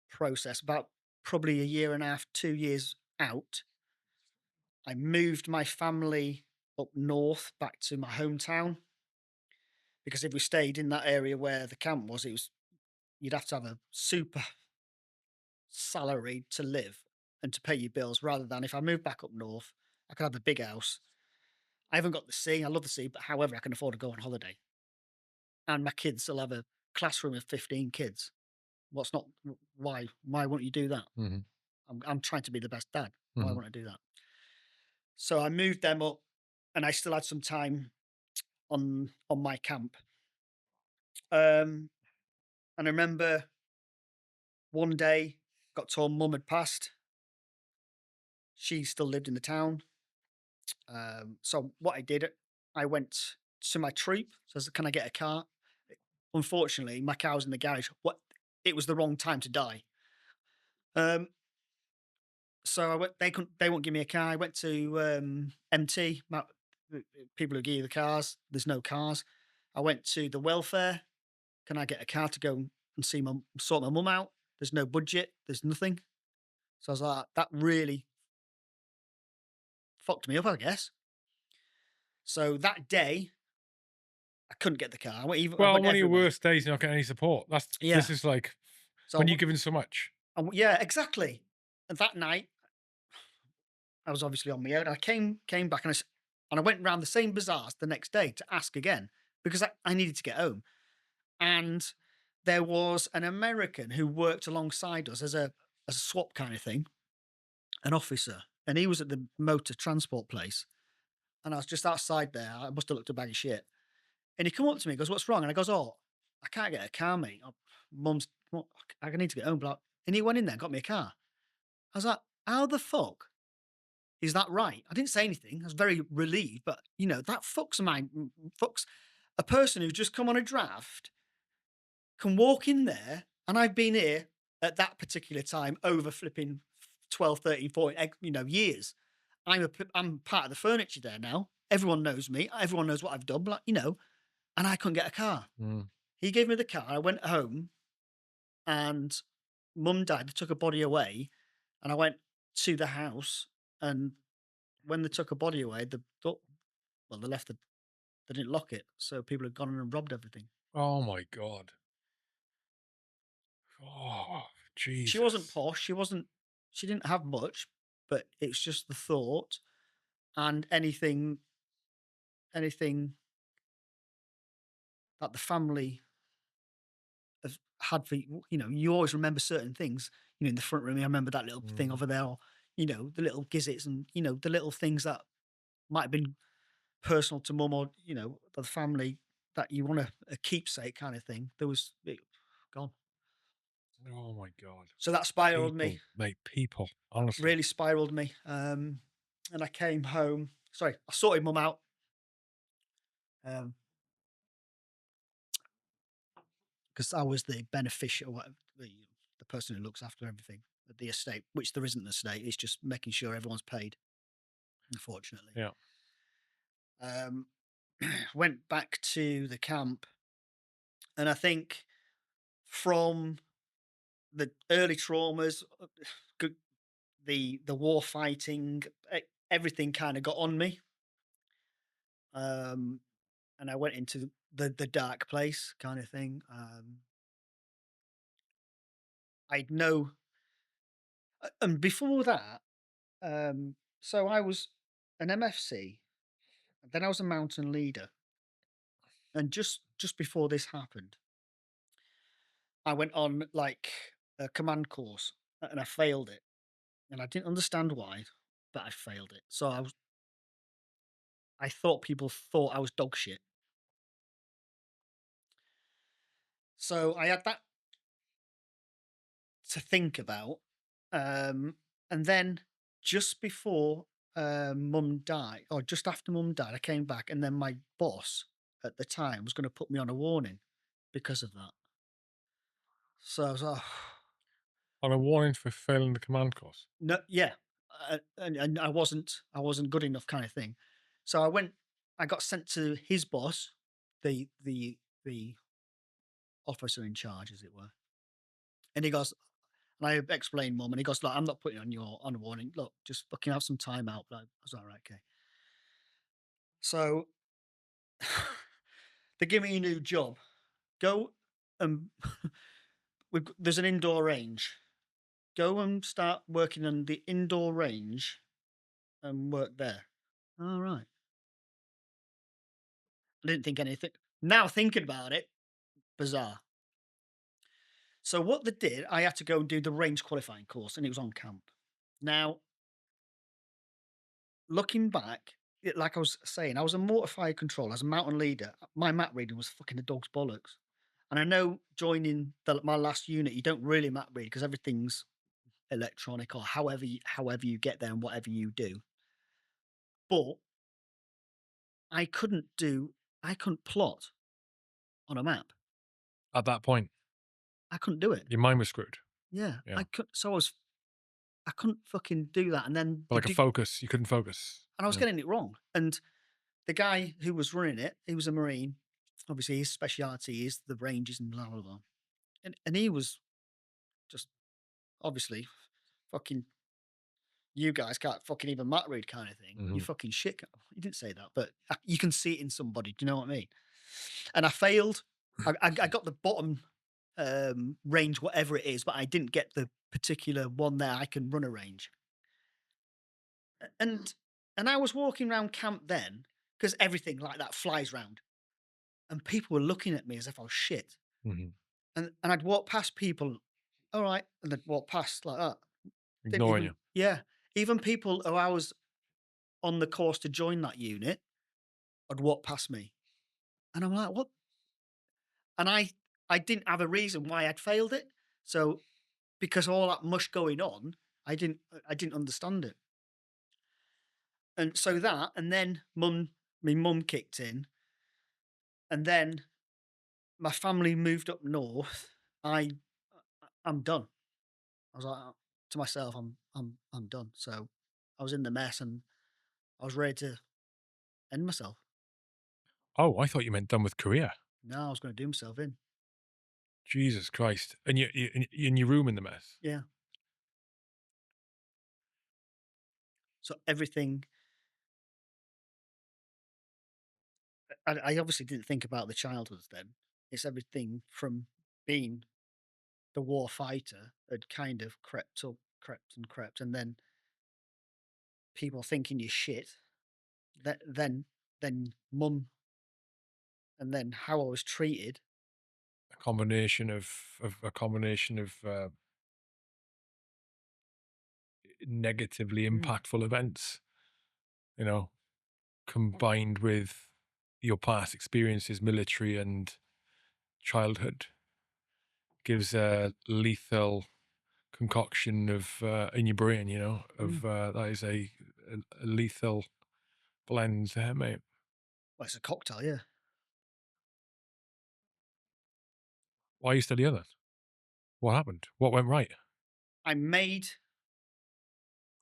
process about probably a year and a half, 2 years out. I moved my family up north back to my hometown because if we stayed in that area where the camp was, you'd have to have a super salary to live and to pay your bills. Rather than if I moved back up north, I could have a big house. I haven't got the sea. I love the sea, but however, I can afford to go on holiday, and my kids will have a classroom of 15 kids. What's not? Why won't you do that? Mhm. I'm trying to be the best dad. Why Mhm. won't I do that? So I moved them up, and I still had some time on my camp. Um, and I remember one day got told mum had passed. She still lived in the town. So what I did, I went to my troop. So I said, "Can I get a car?" Unfortunately, my car was in the garage. What? It was the wrong time to die. Um, so I went. They won't give me a car. I went to MT. People who give you the cars. There's no cars. I went to the welfare. Can I get a car to go and sort my mum out? There's no budget. There's nothing. So I was like, that really fucked me up, I guess. So that day, I couldn't get the car. I Well, went one of your everywhere. worst days, you're not getting any support. This Yeah. is like So when you're given so much. yeah, exactly. And that night, I was obviously on my own. I came back and I went round the same bazaars the next day to ask again because I needed to get home. And there was an American who worked alongside us as a swap kind of thing, an officer, and he was at the motor transport place. And I was just outside there. I must have looked a bag of shit. And he come up to me, and goes, "What's wrong?" And I goes, "Oh, I can't get a car, mate. Mum's, what, I need to get home." But and he went in there and got me a car. I was like, "How the fuck is that right?" I didn't say anything. I was very relieved, but that fucks a person who's just come on a draft can walk in there, and I've been here at that particular time over flipping 12, 13, 14, years. I'm part of the furniture there now. Everyone knows me. Everyone knows what I've done. Like, and I couldn't get a car. Mm. He gave me the car. I went home, and mum died. They took her body away, and I went to the house. And when they took her body away, they left they didn't lock it, so people had gone in and robbed everything. Oh my god. Oh, She wasn't Jesus. posh. She didn't have much, but it's just the thought and anything that the family have had for you always remember certain things. In the front room, I remember that little thing Mhm. over there, or the little gizzits, and the little things that might have been personal to mum, or the family, that you want a keepsake kind of thing. Gone. Oh my god. So that spiraled me, People, mate, people, honestly. really spiraled me. And I came home. Sorry, I sorted mum out. Um, because I was the beneficiary, the person who looks after everything at the estate, which there isn't an estate. It's just making sure everyone's paid. Unfortunately, Yeah. um, went back to the camp, and I think from the early traumas, g- the war fighting, everything kind of got on me, um, and I went into the dark place kind of thing. I know, and before that. So I was an MFC, then I was a mountain leader, and just before this happened, I went on like a command course and I failed it, and I didn't understand why, but I failed it. So I thought people thought I was dog shit. So I had that to think about, um, and then just before mum died, or just after mum died, I came back, and then my boss at the time was going to put me on a warning because of that. So I was like, On a warning for failing the command course. no, yeah, and I wasn't good enough, kind of thing. So I got sent to his boss, the officer in charge, as it were, and he goes, and I explained, mum, and he goes, look, I'm not putting you on your on a warning. Look, just fucking have some time out. But I was all right, okay. So they give me a new job. Go and there's an indoor range. Go and start working on the indoor range and work there. All right. I didn't think anything. Now thinking about it, bizarre. So what they did, I had to go and do the range qualifying course, and it was on camp. Now, looking back, like I was saying, I was a mortar fire controller, as a mountain leader. My map reading was fucking a dog's bollocks. And I know joining my last unit, you don't really map read because everything's electronic, or however you get there and whatever you do. But I couldn't do, I couldn't plot on a map. At that point, I couldn't do it. your mind was screwed. Yeah, Yeah. I could. So I couldn't fucking do that. And then But like a focus, you couldn't focus. and I was Yeah. getting it wrong. And the guy who was running it, he was a Marine. Obviously, his speciality is the ranges and blah blah blah. And he was just obviously fucking, you guys can't fucking even mat read, kind of thing. You Mhm. fucking shit. He didn't say that, but you can see it in somebody. Do you know what I mean? And I failed. I got the bottom range, whatever it is, but I didn't get the particular one there. I can run a range. And and I was walking around camp then, because everything like that flies round, and people were looking at me as if I was shit. Mhm. And I'd walk past people, all right, and they'd walk past like that. Didn't Ignoring even, you. yeah. Even people who I was on the course to join that unit would walk past me. And I'm like, what? And I didn't have a reason why I'd failed it. So because all that mush going on, I didn't understand it. And so that, and then my mum kicked in, and then my family moved up north. I'm done. I was like, to myself, I'm done. So I was in the mess, and I was ready to end myself. Oh, I thought you meant done with career. No, I was going to do myself in. Jesus Christ. And you in your room in the mess. Yeah. So everything, I obviously didn't think about the childhoods then. It's everything from being the war fighter had kind of crept up, crept and crept, and then people thinking you're shit. That then mum, and then how I was treated. A combination of negatively Mm, impactful events, you know, combined with your past experiences, military and childhood, gives a lethal concoction of in your brain, you know, mm. of that is a lethal blend there, mate. Well, it's a cocktail, yeah. Why are you still the other? What happened? What went right? I made.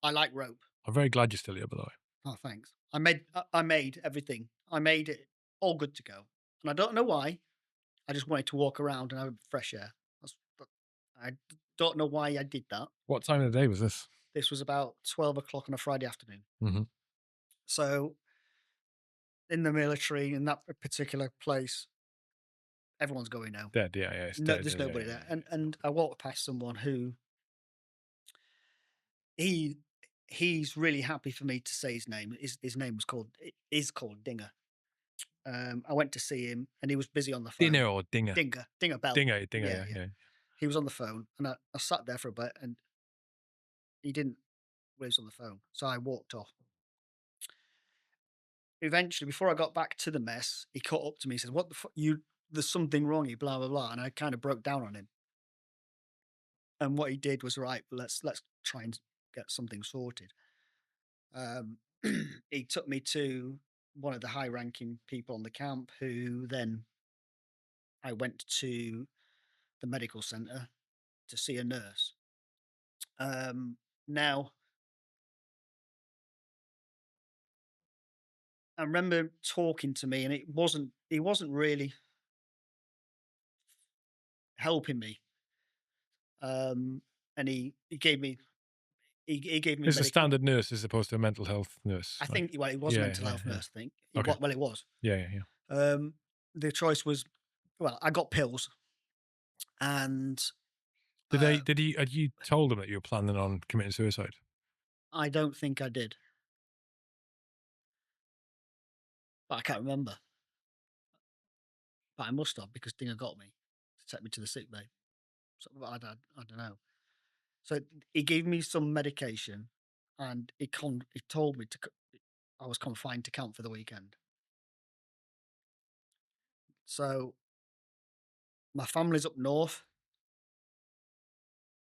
I like rope. I'm very glad you're still here, by the way. Oh, thanks. I made everything. I made it all good to go, and I don't know why. I just wanted to walk around and have fresh air. Don't know why I did that. What time of the day was this? This was about 12 o'clock on a Friday afternoon. Hmm. So in the military, in that particular place, everyone's going now. Dead, yeah, yeah, it's No, dead. there's Yeah, nobody yeah, there. yeah, And yeah. and I walked past someone who he he's really happy for me to say his name. His name was called is called Dinger. I went to see him, and he was busy on the phone. Dinner or dinger? Dinger Bell. Dinger, Yeah, yeah, yeah. yeah. He was on the phone, and I sat there for a bit, and he didn't. Well, he was on the phone, so I walked off. Eventually, before I got back to the mess, he caught up to me. He said, "What the fuck? You? There's something wrong. You blah blah blah." And I kind of broke down on him. And what he did was right. Let's try and get something sorted. Um, he took me to one of the high-ranking people on the camp, who then I went to the medical center to see a nurse. Now I remember talking to me, and he wasn't really helping me. And he gave me he gave me It's a medic. standard nurse as opposed to a mental health nurse, I right? think, well, it was a Yeah, mental yeah, health yeah. nurse. I think Okay. well, it was. Yeah, yeah, yeah. The choice was, well, I got pills, and Did he had you told them that you were planning on committing suicide? I don't think I did, but I can't remember. But I must have, because Dinger got me to take me to the sick bay. So I don't know. So he gave me some medication, and he told me I was confined to camp for the weekend. So my family's up north.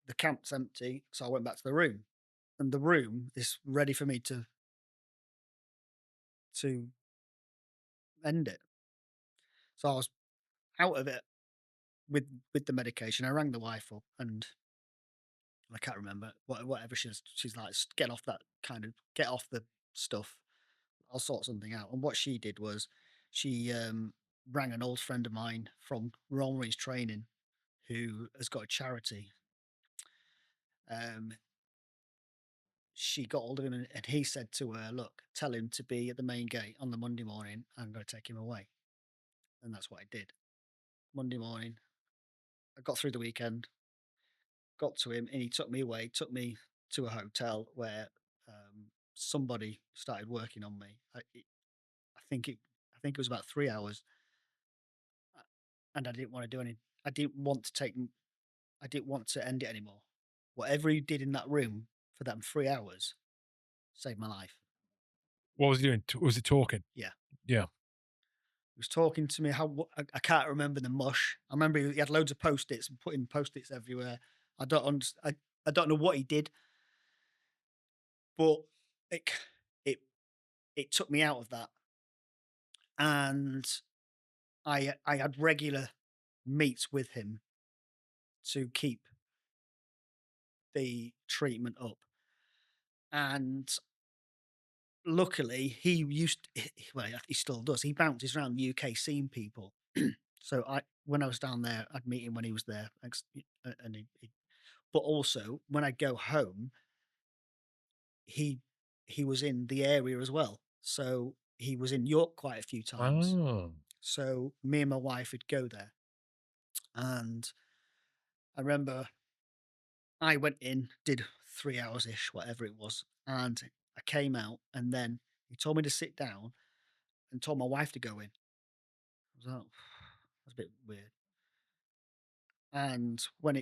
The camp's empty, so I went back to the room, and the room is ready for me to end it. So I was out of it with the medication. I rang the wife up, and I can't remember whatever she's like, Get off that kind of, get off the stuff. I'll sort something out." And what she did was she rang an old friend of mine from Royal Marines training, who has got a charity. Um, she got hold of him, and he said to her, "Look, tell him to be at the main gate on the Monday morning. I'm going to take him away." And that's what I did. Monday morning, I got through the weekend, got to him, and he took me away, took me to a hotel where somebody started working on me. I think it, I think it was about 3 hours, and I didn't want to do any. I didn't want to take. I didn't want to end it anymore. Whatever he did in that room for them 3 hours saved my life. What was he doing? Was it talking? Yeah. Yeah. He was talking to me. I can't remember the mush. I remember he had loads of post-its and putting post-its everywhere. I don't know what he did, but it it it took me out of that, and I had regular meets with him to keep the treatment up. And luckily, well, he still does. He bounces around the UK seeing people. So when I was down there, I'd meet him when he was there, and but also when I go home, he he was in the area as well. So he was in York quite a few times. Oh. So me and my wife would go there, and I remember I went in, did 3 hours ish, whatever it was, and I came out, and then he told me to sit down and told my wife to go in. I was like, that's a bit weird. And when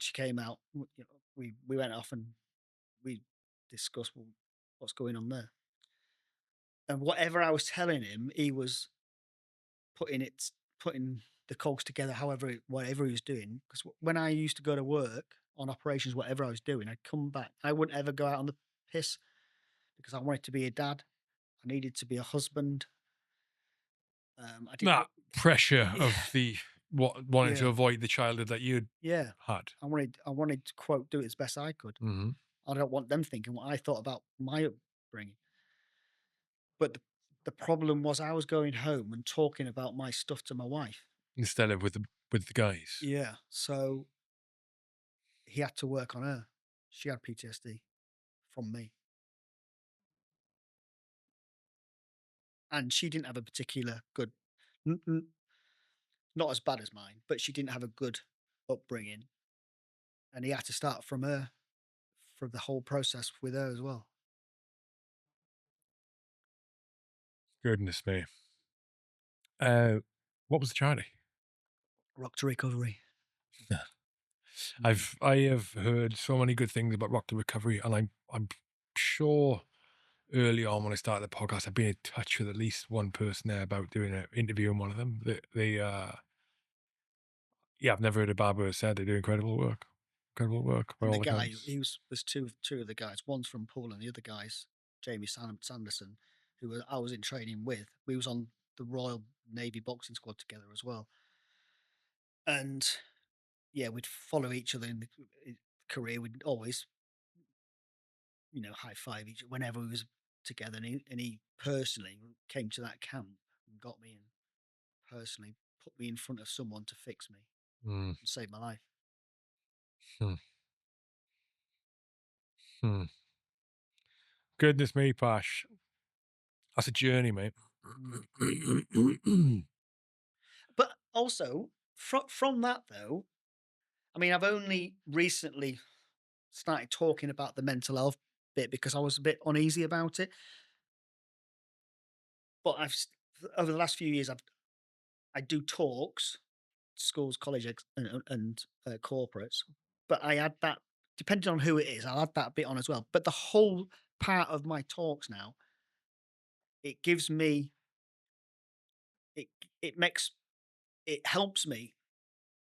she came out, we went off, and we discussed, well, what's going on there. And whatever I was telling him, he was putting the cogs together, whatever he was doing. Because when I used to go to work on operations, whatever I was doing, I'd come back. I wouldn't ever go out on the piss, because I wanted to be a dad. I needed to be a husband. I didn't. That pressure Yeah, of the what wanting to yeah, avoid the childhood that you'd yeah. had. I wanted to, quote, do it as best I could. Mhm. I don't want them thinking what I thought about my upbringing. But the problem was, I was going home and talking about my stuff to my wife. Instead of with the guys. Yeah. So he had to work on her. She had PTSD from me. And she didn't have a particular good, not as bad as mine, but she didn't have a good upbringing. And he had to start from her, for the whole process with her as well. Goodness me. Uh, what was the charity? Rock to Recovery. Mm. I have heard so many good things about Rock to Recovery, and I'm sure early on when I started the podcast, I've been in touch with at least one person there about doing an interview in one of them. Yeah, I've never heard a bad word said. They do incredible work by And the all guy, accounts. there's two of the guys. One's from Poland, the other guy's Sanderson, I was in training with. We was on the Royal Navy boxing squad together as well. And yeah, we'd follow each other in the career. We'd always, high five each whenever we was together. And he personally came to that camp and got me and personally put me in front of someone to fix me Mm, and save my life. hmm, hmm. Goodness me, Pash. That's a journey, mate. Mm. But also from that though, I mean, I've only recently started talking about the mental health bit because I was a bit uneasy about it. But over the last few years, I do talks, schools, college, and corporates. But I add that, depending on who it is, I'll add that bit on as well. But the whole part of my talks now, it gives me, it it makes it helps me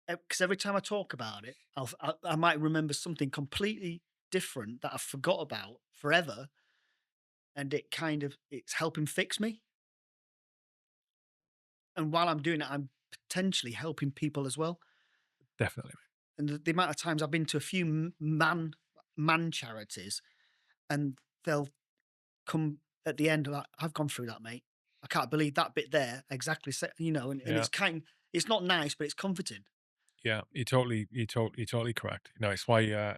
because every time I talk about it, I might remember something completely different that I forgot about forever, and it's helping fix me. And while I'm doing it, I'm potentially helping people as well. Definitely. And the amount of times I've been to a few man charities, and they'll come at the end like, "I've gone through that, mate. I can't believe that bit there exactly." And Yeah. it's not nice, but it's comforting. Yeah, you're totally correct. You know, it's why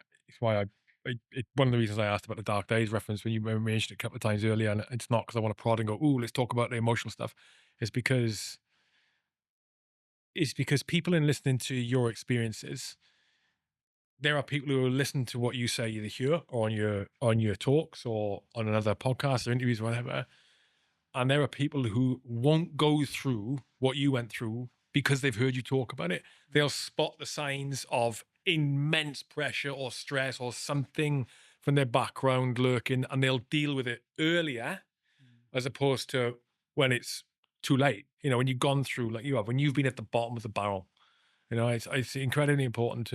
one of the reasons I asked about the Dark Days reference when you mentioned it a couple of times earlier, and it's not because I want to prod and go, "Ooh, let's talk about the emotional stuff." It's because people in listening to your experiences, there are people who will listen to what you say either here or on your talks or on another podcast or interviews or whatever, and there are people who won't go through what you went through because they've heard you talk about it. They'll spot the signs of immense pressure or stress or something from their background lurking, and they'll deal with it earlier Mm. as opposed to when it's too late. You know, when you've gone through like you have, when you've been at the bottom of the barrel. You know, it's incredibly important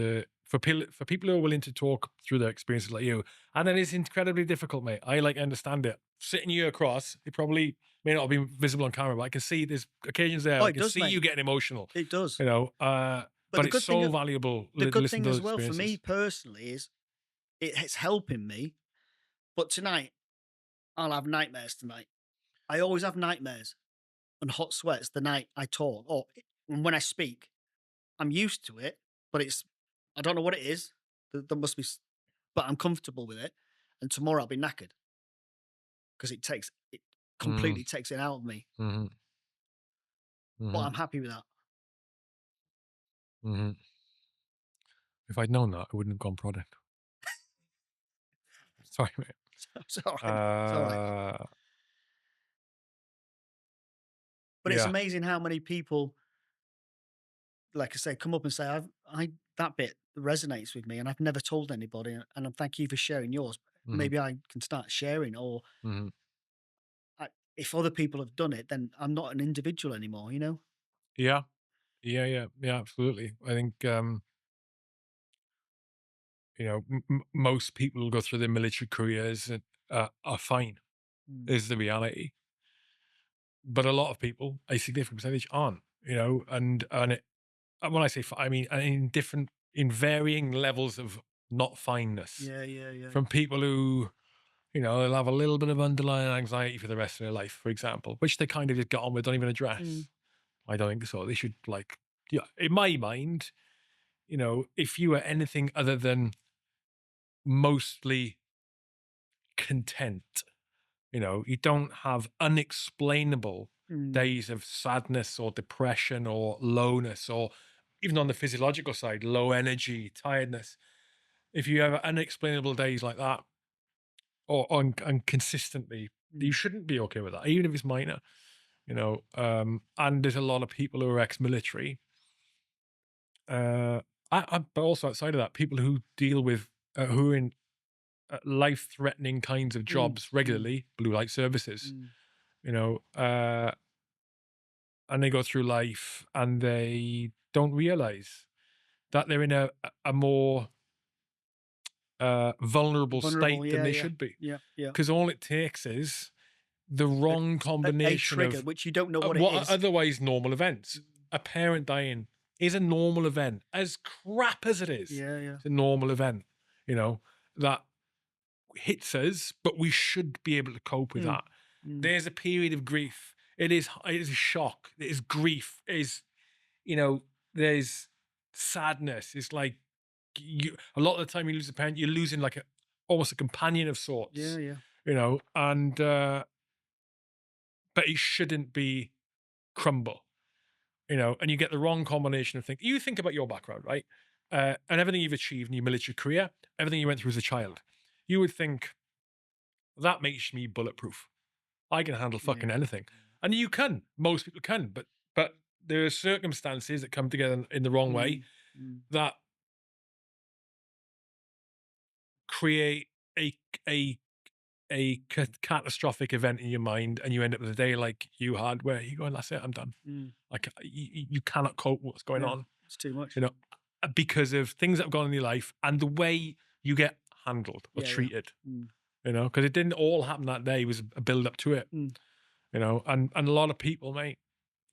for people who are willing to talk through their experiences like you. And then it's incredibly difficult, mate. I like understand it. Sitting you across, it probably may not be visible on camera, but I can see there's occasions there. Oh, I it can does, see you mate. getting emotional. It does. You know, But but it's so valuable the good listen thing to those as well for me experiences. personally is it's helping me. But tonight I'll have nightmares tonight. I always have nightmares and hot sweats the night I talk or when I speak. I'm used to it, but I don't know what it is. There must be, but I'm comfortable with it. And tomorrow I'll be knackered because it Mm, completely takes it out of me. hmm But hmm I'm happy with that. hmm If I'd known that, I wouldn't have gone product. Sorry, mate. It's all right. It's all right. Uh, But it's yeah. amazing how many people, like I say, come up and say, I that bit resonates with me, and I've never told anybody, and thank you for sharing yours. hmm Maybe I can start sharing, or hmm if other people have done it, then I'm not an individual anymore. Yeah. Yeah, absolutely. I think, you know, most people who go through their military careers and, are fine, Mm. is the reality. But a lot of people, a significant percentage, aren't. You know, and when I say, I mean, in varying levels of not fineness. Yeah, yeah, yeah. From people who, you know, they'll have a little bit of underlying anxiety for the rest of their life, for example, which they kind of just get on with, don't even Mm. address. I don't think so. They should like, yeah, in my mind, you know, if you are anything other than mostly content. You know, you don't have unexplainable Mm. days of sadness or depression or lowness or even on the physiological side, low energy, tiredness. if you have unexplainable days like that, or on and consistently, you Mm. shouldn't be okay with that, even if it's minor. And there's a lot of people who are ex-military, uh, but also outside of that, people who deal with who are in life-threatening kinds of Mm. jobs Mm. regularly, blue light services, Mm. you know, uh, and they go through life and they don't realize that they're in a more vulnerable Vulnerable. state than Yeah. they Yeah. should be, Yeah. Yeah. because all it takes is the A, wrong a combination trigger of which you don't know what it what are is. otherwise normal events. Mm. A parent dying is a normal event, as crap as it is. Yeah. Yeah. It's a normal event, you know, that hits us, but we should be able to cope with Mm. that. Mm. There's a period of grief. It is a shock. It is grief. It is, you know, there's sadness. It's like a lot of the time you lose a parent, you're losing like almost a companion of Yeah. sorts, Yeah. and but it shouldn't be crumble, and you get the wrong combination of things. You think about your background, right? And everything you've achieved in your military career, everything you went through as a child, you would think that makes me bulletproof. I can handle Yeah. fucking anything, and you can. Most people can, but there are circumstances that come together in the wrong way Mm. Mm. that create a a catastrophic event in your mind, and you end up with a day like you had, where you go, "That's it, I'm done." Mm. Like you cannot cope with what's going Yeah. on, It's too much. you know, because of things that have gone in your life and the way you get handled or Yeah. Yeah. treated. Mm. Because it didn't all happen that day. It was a build up to it. Mm. And a lot of people, mate,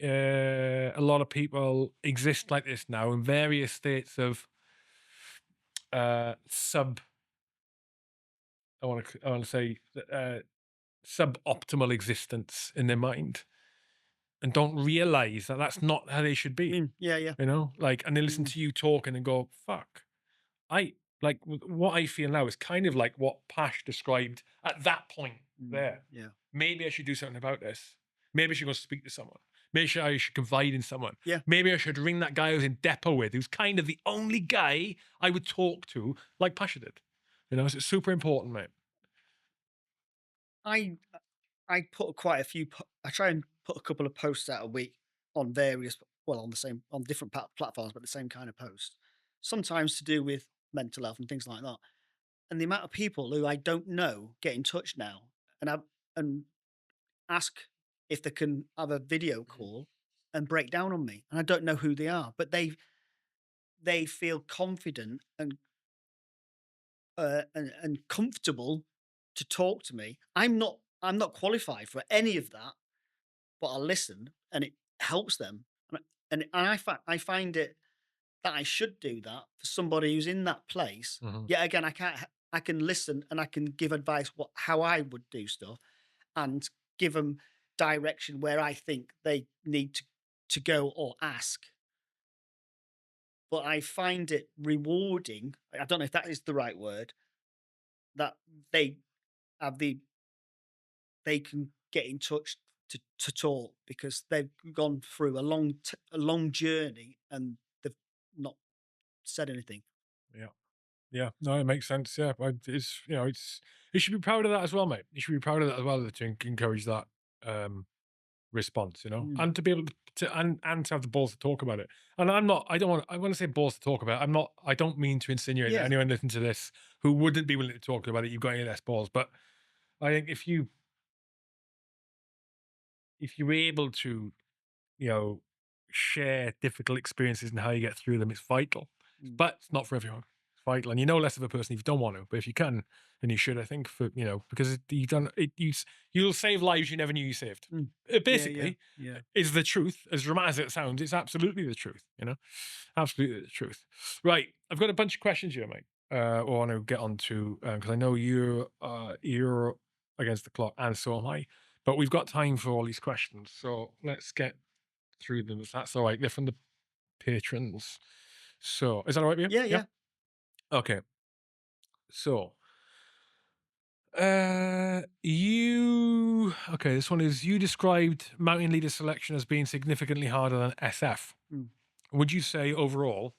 a lot of people exist like this now in various states of sub. I want to say suboptimal existence in their mind, and don't realize that that's not how they should be. Mm. Yeah. Yeah. And they listen Mm. to you talking and go, "Fuck." I what I feel now is kind of like what Pash described at that point Mm. there. Yeah. Maybe I should do something about this. Maybe I should go speak to someone. Maybe I should confide in someone. Yeah. Maybe I should ring that guy I was in depot with, who's kind of the only guy I would talk to, like Pasha did. So it's super important, mate. I I put quite a few. I try and put a couple of posts out a week on various, well, on the same, on different platforms, but the same kind of posts. Sometimes to do with mental health and things like that. And the amount of people who I don't know get in touch now and ask if they can have a video call and break down on me, and I don't know who they are, but they feel confident and comfortable to talk to me. I'm not qualified for any of that, but I listen and it helps them. And I find it that I should do that for somebody who's in that place. Mhm. Yet again, I can listen and I can give advice how I would do stuff and give them direction where I think they need to go or ask. But I find it rewarding. I don't know if that is the right word, that they have they can get in touch to talk because they've gone through a long journey and they've not said anything. Yeah. Yeah. No, it makes sense. Yeah. You should be proud of that as well, mate. You should be proud of that as well, to encourage that um, response, Mm. and to be able and to have the balls to talk about it. And I want to say balls to talk about it. I don't mean to insinuate that Yeah. anyone listening to this who wouldn't be willing to talk about it, you've got any less balls. But I think if you're able to, you know, share difficult experiences and how you get through them, it's vital. Mm. But it's not for everyone. It's vital. And less of a person if you don't want to. But if you can, then you should, I think, because you've done it, you'll save lives you never knew you saved. Mm. Yeah. Yeah. Basically, Yeah. is the truth. As dramatic as it sounds, it's absolutely the truth, Absolutely the truth. Right. I've got a bunch of questions here, mate. I want to get on to, because I know you're against the clock, and so am I. But we've got time for all these questions. So let's get through them if that's all right. They're from the patrons. So is that all right with you? Yeah. Yeah. Yeah. Okay. So you okay, this one is, you described mountain leader selection as being significantly harder than SF. Mm. Would you say overall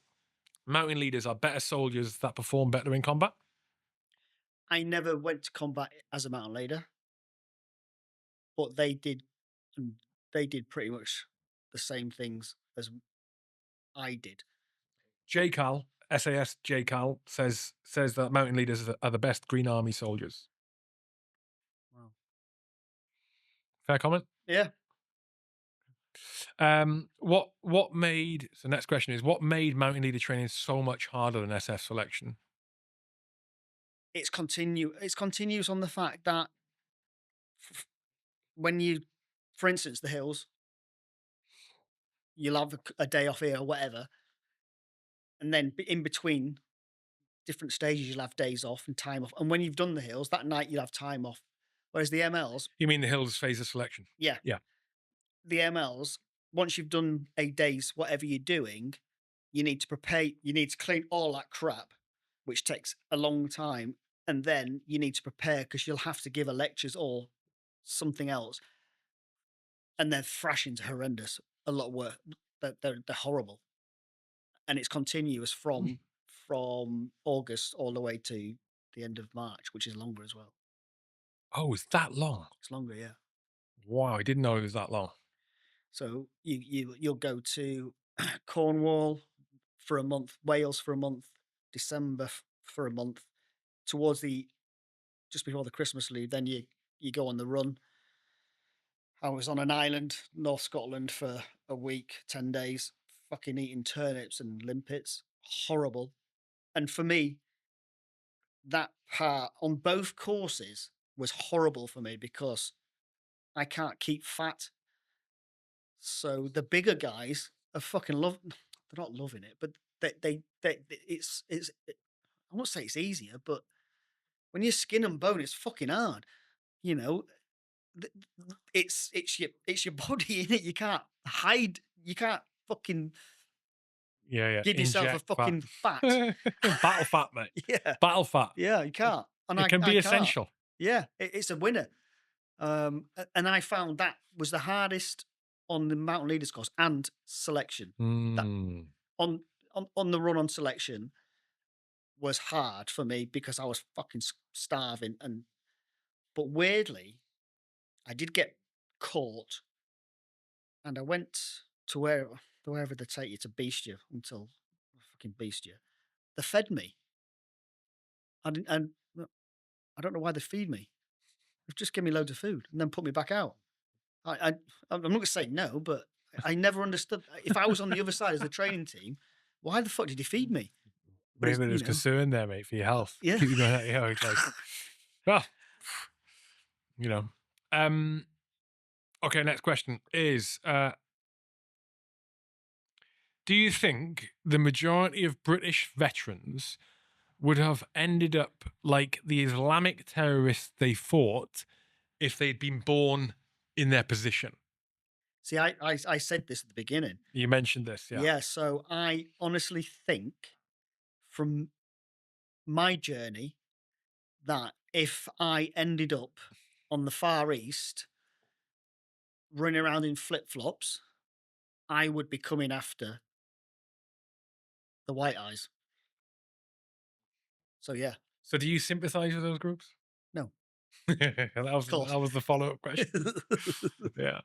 Mountain leaders are better soldiers that perform better in combat. I never went to combat as a mountain leader, but they did, and they did pretty much the same things as I did. JCal, SAS JCal says that mountain leaders are the best Green Army soldiers. Wow. Fair comment. Yeah. What made, so next question is, what made mountain leader training so much harder than SF selection? It's continuous on the fact that when you, for instance, the hills, you'll have a day off here or whatever, and then in between different stages, you'll have days off and time off. And when you've done the hills that night, you'll have time off. Whereas the MLs, You mean the hills phase of selection? yeah, Yeah. the MLs, once you've done a day's whatever you're doing, you need to prepare, you need to clean all that crap, which takes a long time. And then you need to prepare because you'll have to give a lectures or something else. And their thrashing's horrendous. A lot of work. They're horrible. And it's continuous from August all the way to the end of March, which is longer as well. Oh, it's that long? It's longer, yeah. Wow, I didn't know it was that long. So you'll go to Cornwall for a month, Wales for a month, December for a month. Towards the just before the Christmas leave, then you go on the run. I was on an island, North Scotland, for a week, 10 days, fucking eating turnips and limpets. Horrible. And for me, that part on both courses was horrible for me because I can't keep fat. So the bigger guys are fucking love. They're not loving it, but I won't say it's easier, but when you're skin and bone, it's fucking hard. You know, th- it's your body in it. You can't hide. You can't fucking Yeah. give yourself a Inject fat. fucking fat. Battle fat, mate. Yeah, Battle fat. yeah, you can't. And It can I be can't. essential. Yeah, it's a winner. And I found that was the hardest on the mountain leaders course and selection. That Mm. on the run on selection was hard for me because I was fucking starving. But weirdly, I did get caught, and I went to wherever they take you to beast you until fucking beast you. They fed me. And I don't know why they feed me. They've just given me loads of food and then put me back out. I'm not going to say no, but I never understood. If I was on the other side as the training team, why the fuck did he feed me? But Maybe there's concern there, mate, for your health. Yeah. Keep you going out, it's like, well, you know. Okay, next question is, do you think the majority of British veterans would have ended up like the Islamic terrorists they fought if they'd been born in their position? See, I said this at the beginning. You mentioned this, yeah. Yeah. So I honestly think from my journey that if I ended up on the Far East running around in flip flops, I would be coming after the white eyes. So yeah, So do you sympathize with those groups? no, that of course. was the follow-up question. Yeah.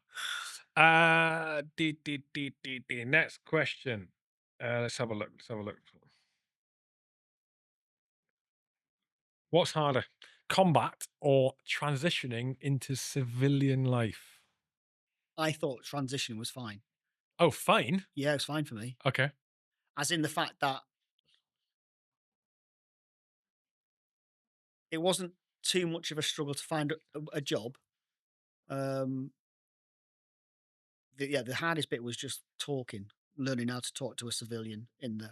Next question. Let's have a look. What's harder, combat or transitioning into civilian life? I thought transition was fine. Oh, fine. Yeah, it's fine for me. Okay. As in the fact that it wasn't too much of a struggle to find a job. Um, the hardest bit was just talking, learning how to talk to a civilian in the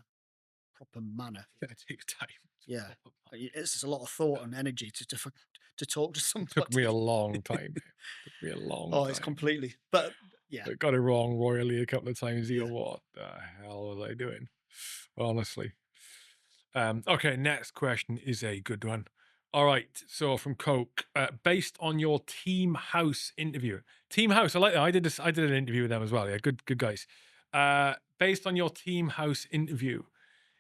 proper manner. It takes time. Yeah, it's just a lot of thought and energy to talk to somebody. Took me a long time. Took me a long Oh, time. it's completely. But yeah, I got it wrong royally a couple of times. You go, what the hell was I doing? Honestly. Okay, next question is a good one. All right, so from Coke, based on your Team House interview, Team House, I like that. I did an interview with them as well. Yeah, good guys. Based on your Team House interview,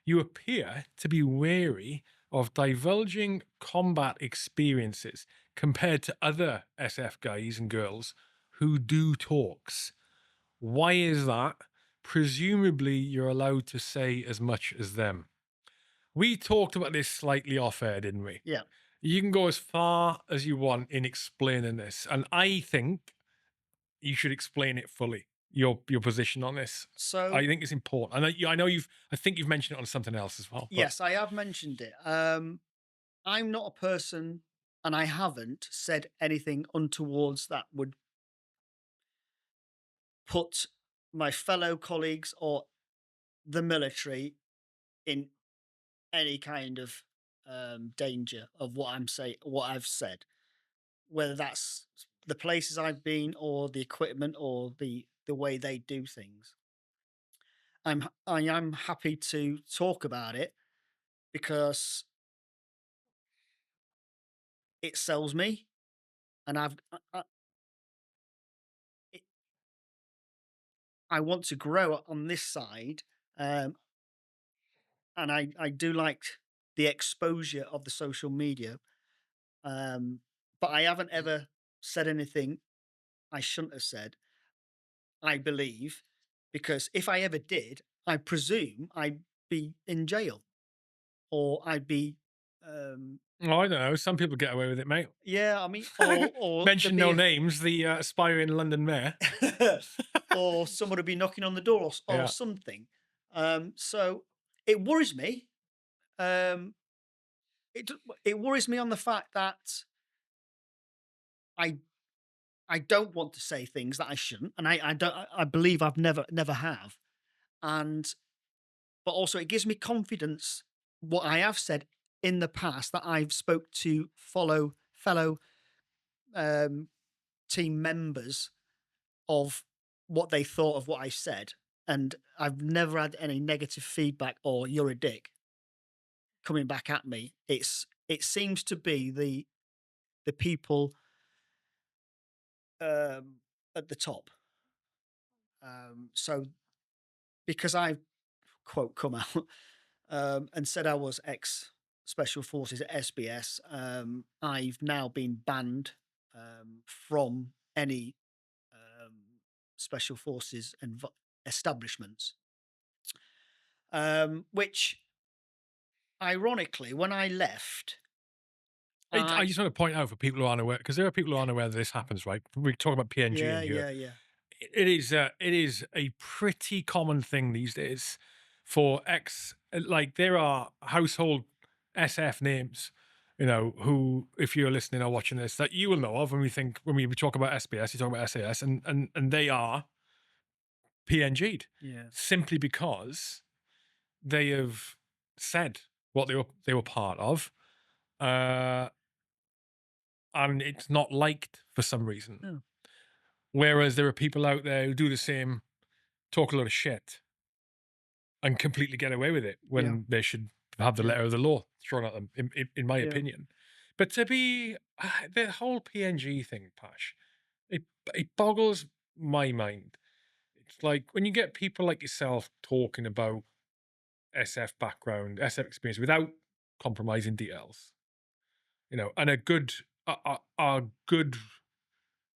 You appear to be wary of divulging combat experiences compared to other SF guys and girls who do talks. Why is that? Presumably, you're allowed to say as much as them. We talked about this slightly off air, didn't we? Yeah. You can go as far as you want in explaining this, and I think you should explain it fully. Your position on this. I So think it's important. I know you've. I think you've mentioned it on something else as well. But yes, I have mentioned it. I'm not a person, and I haven't said anything untowards that would put my fellow colleagues or the military in any kind of danger of what I've said, whether that's the places I've been or the equipment or the way they do things. I am happy to talk about it because it sells me, and it, I want to grow on this side, um, and I do like the exposure of the social media, but I haven't ever said anything I shouldn't have said. I believe, because if I ever did, I presume I'd be in jail or I'd be, um, oh, I don't know. Some people get away with it, mate. yeah, I mean, or there'd Mention no be names. The aspiring London mayor. or someone would be knocking on the door or Yeah. something. So it worries me. Um, it worries me on the fact that I I don't want to say things that I shouldn't, and I don't. I believe I've never have, and but also it gives me confidence what I have said in the past that I've spoke to follow fellow um, team members of what they thought of what I said, and I've never had any negative feedback or "you're a dick" coming back at me. It seems to be the people um, at the top. So because I quote come out and said I was ex special forces at SBS, I've now been banned from any um, special forces establishments. Which, ironically, when I left, I I just want to point out for people who aren't aware, because there are people who aren't aware that this happens, right? We talk about PNG yeah in here. yeah It is a pretty common thing these days for like there are household SF names, who, if you're listening or watching this, that you will know of when we talk about SBS, you talk about SAS, and they are PNG'd yeah simply because they have said what they were part of, uh, and it's not liked for some reason. yeah Whereas there are people out there who do the same, talk a lot of shit, and completely get away with it yeah when they should have the yeah letter of the law thrown at them, in my yeah opinion. But to be the whole PNG thing, Pash, it boggles my mind. It's like when you get people like yourself talking about SF background, SF experience without compromising details, and are good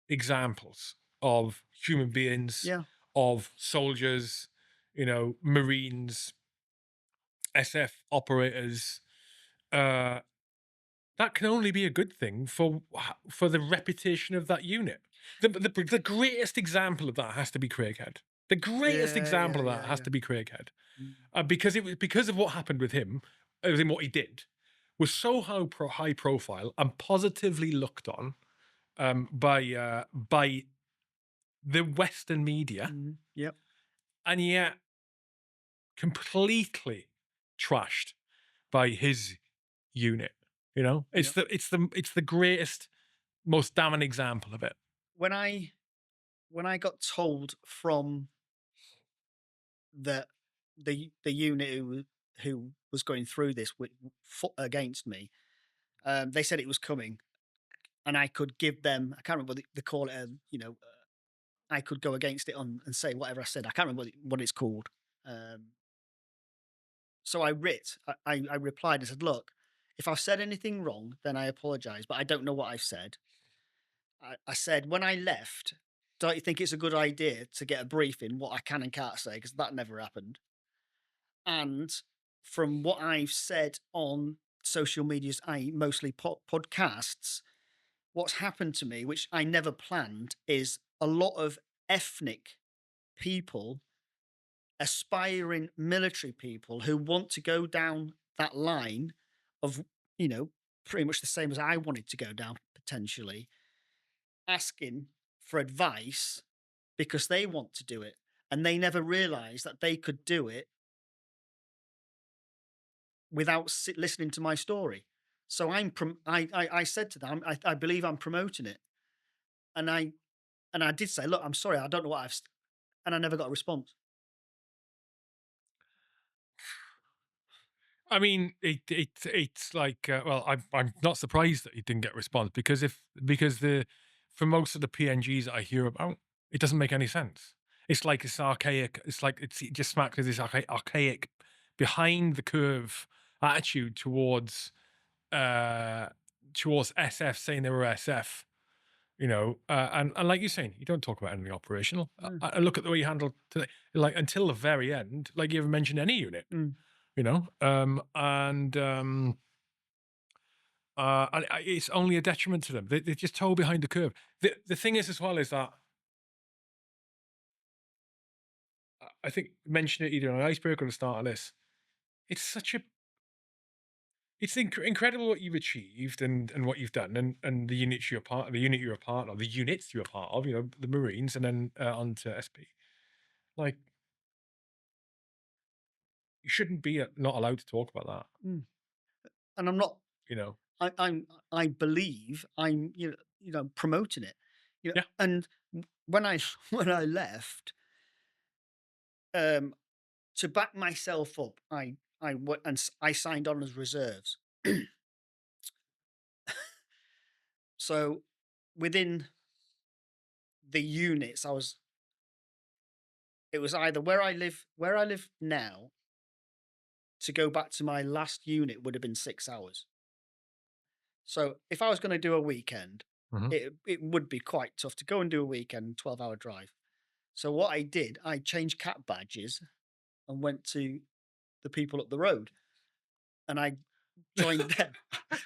examples of human beings, yeah of soldiers, Marines, SF operators. Uh, that can only be a good thing for the reputation of that unit. The greatest example of that has to be Craighead. The greatest example of that has yeah. to be Craighead, Mm. because it was because of what happened with him, as in what he did, was so high profile and positively looked on, by the Western media, Mhm. Yep. and yet completely trashed by his unit. It's Yep. the greatest, most damning example of it. When I got told from the the unit who was going through this against me, they said it was coming, and I could give them. I can't remember what they call it. I could go against it on and say whatever I said. I can't remember what it's called. Um, So I replied and said, look, if I've said anything wrong, then I apologize, but I don't know what I've said. I said, when I left, don't you think it's a good idea to get a briefing what I can and can't say? Because that never happened. And from what I've said on social medias, I mostly podcasts, what's happened to me, which I never planned, is a lot of ethnic people, aspiring military people who want to go down that line of, you know, pretty much the same as I wanted to go down potentially, asking for advice because they want to do it. And they never realized that they could do it without listening to my story. So I said to them, I believe I'm promoting it. And I did say, look, I'm sorry, I don't know what and I never got a response. I mean, it's like, well, I'm not surprised that he didn't get a response, because because for most of the PNGs that I hear about, it doesn't make any sense. It's like it's archaic. It's like it just smacks of this archaic, behind the curve attitude uh towards SF, saying they were SF. And like you're saying, you don't talk about anything operational. No. I look at the way you handled today, like until the very end, like you haven't mentioned any unit. Mm. It's only a detriment to them. They're just toe behind the curve. The thing is, as well, is that I think mention it either on an icebreaker or the start of this. It's such a it's incredible what you've achieved, and what you've done, and the units you're part of, the unit you're a part of, the units you're a part of, the Marines, and then on to SP. Like, you shouldn't be not allowed to talk about that. Mm. And I'm not. You know, I believe I'm promoting it. yeah. And when I when I left, um, to back myself up, I signed on as reserves. So within the units, it was either where I live now, to go back to my last unit would have been 6 hours. So if I was going to do a weekend, Mhm. it would be quite tough to go and do a weekend 12-hour drive. So what I did, I changed cat badges and went to the people up the road, and I joined them,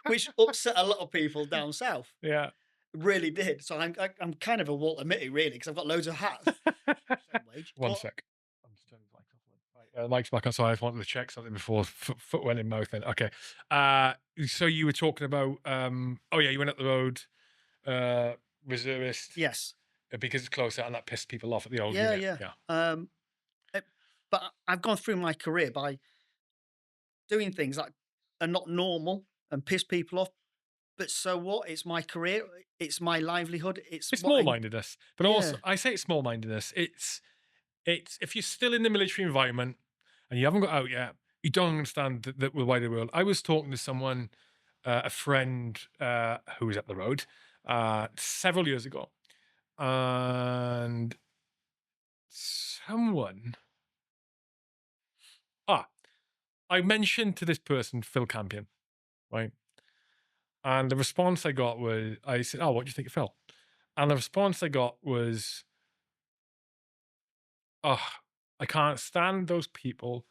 which upset a lot of people down south. Yeah. Really did. So I'm kind of a Walter Mitty, really, because I've got loads of hats. Same wage. One But sec. I'm just turning the mic off. Right, the mic's back on. So I just wanted to check something before foot went in mouth. Then okay. So you were talking about. Oh yeah, you went up the road, reservist, yes, because it's closer, and that pissed people off at the old yeah, unit. yeah. Yeah. Eh, but I've gone through my career by doing things that are not normal and piss people off. But so what? It's my career. It's my livelihood. It's It's what small I. mindedness, but Yeah. also I say it's small mindedness. It's if you're still in the military environment and you haven't got out yet, you don't understand the wider world. I was talking to someone, a friend, who was up the road, several years ago, and someone, ah, I mentioned to this person Phil Campion, right? And the response I got was, I said, "Oh, what do you think of Phil?" And the response I got was, "Oh, I can't stand those people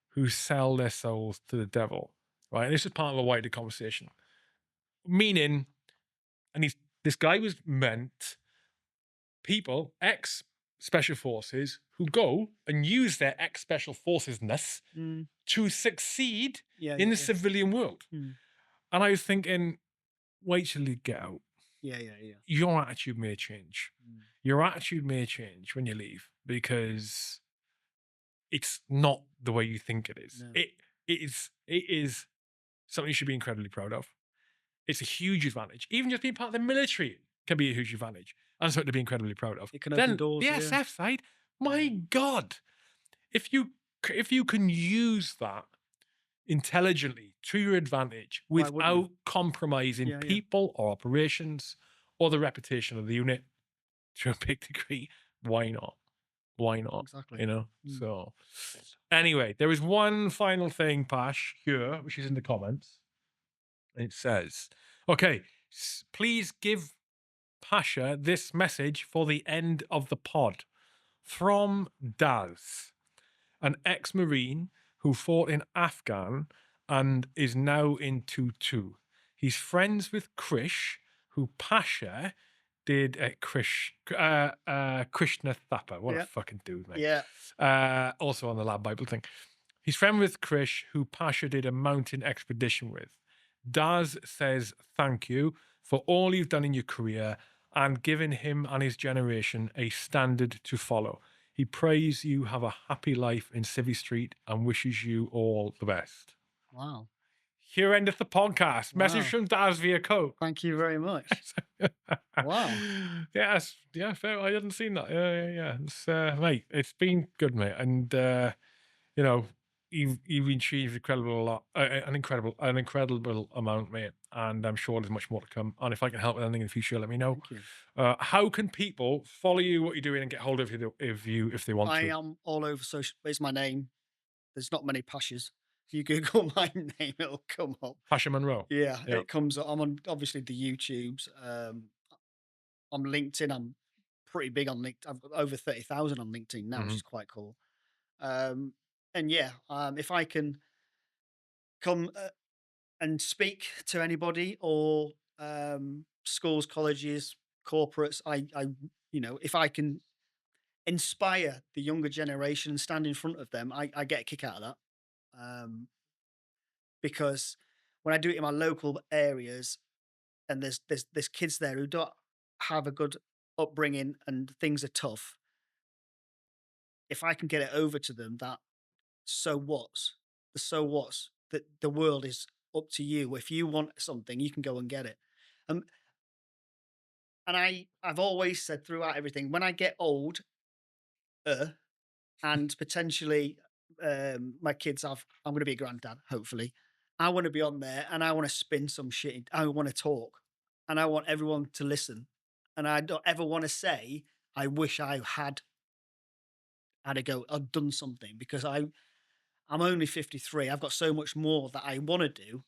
who sell their souls to the devil." Right? And this is part of a wider conversation. Meaning, and this guy was meant people, ex special forces, who go and use their ex special forces ness Mm, to succeed yeah. in Yeah. the Yeah. civilian world. Mm, And I was thinking, wait till you get out. yeah. Yeah. Yeah. Your attitude may change. Mm, Your attitude may change when you leave, because it's not the way you think it is. no. It is something you should be incredibly proud of. It's a huge advantage. Even just being part of the military can be a huge advantage, and something to be incredibly proud of. It can open Then doors. the Yeah. SF side, my God, if you can use that intelligently to your advantage Why wouldn't you? without compromising Yeah. Yeah. people or operations or the reputation of the unit to a big degree, why not? why not? Exactly. You know. Mm. So anyway, there is one final thing, Pash, here, which is in the comments. It says, "Okay, please give Pasha this message for the end of the pod from Daz, an ex-Marine who fought in Afghan and is now in 2-2. He's friends with Krish, who Pasha did at Krishna Thapa. What a Yeah. fucking dude, mate. Yeah. Also on the Lab Bible thing. He's friend with Krish, who Pasha did a mountain expedition with. Daz says thank you for all you've done in your career and given him and his generation a standard to follow. He prays you have a happy life in Civvy Street and wishes you all the best." Wow. Here endeth the podcast. Message Wow. from Daz via Coke. Thank you very much. Wow. Yes, yeah, fair. I hadn't seen that. Yeah. It's, mate, it's been good, mate, and you know, you've achieved incredible a lot, an incredible amount, mate, and I'm sure there's much more to come. And if I can help with anything in the future, let me know. Thank you. How can people follow you, what you're doing, and get hold of you if they want I to? am all over social. It's my name. There's not many Pashas. If you Google my name, it'll come up. Pasha Monroe. Yeah, Yeah. it comes up. I'm on obviously the YouTubes. On LinkedIn, I'm pretty big on LinkedIn. I've got over 30,000 on LinkedIn now, which Hmm. is quite cool. Um, and yeah, if I can come and speak to anybody or schools, colleges, corporates, if I can inspire the younger generation and stand in front of them, I get a kick out of that. Because when I do it in my local areas and there's kids there who don't have a good upbringing and things are tough, if I can get it over to them that so what's the so what's that the world is up to you. If you want something, you can go and get it. Um, and I've always said throughout everything, when I get old, and potentially my kids have, I'm going to be a granddad, hopefully. I want to be on there and I want to spin some shit. I want to talk and I want everyone to listen. And I don't ever want to say, I wish I had a go, I'd done something because I'm only 53. I've got so much more that I want to do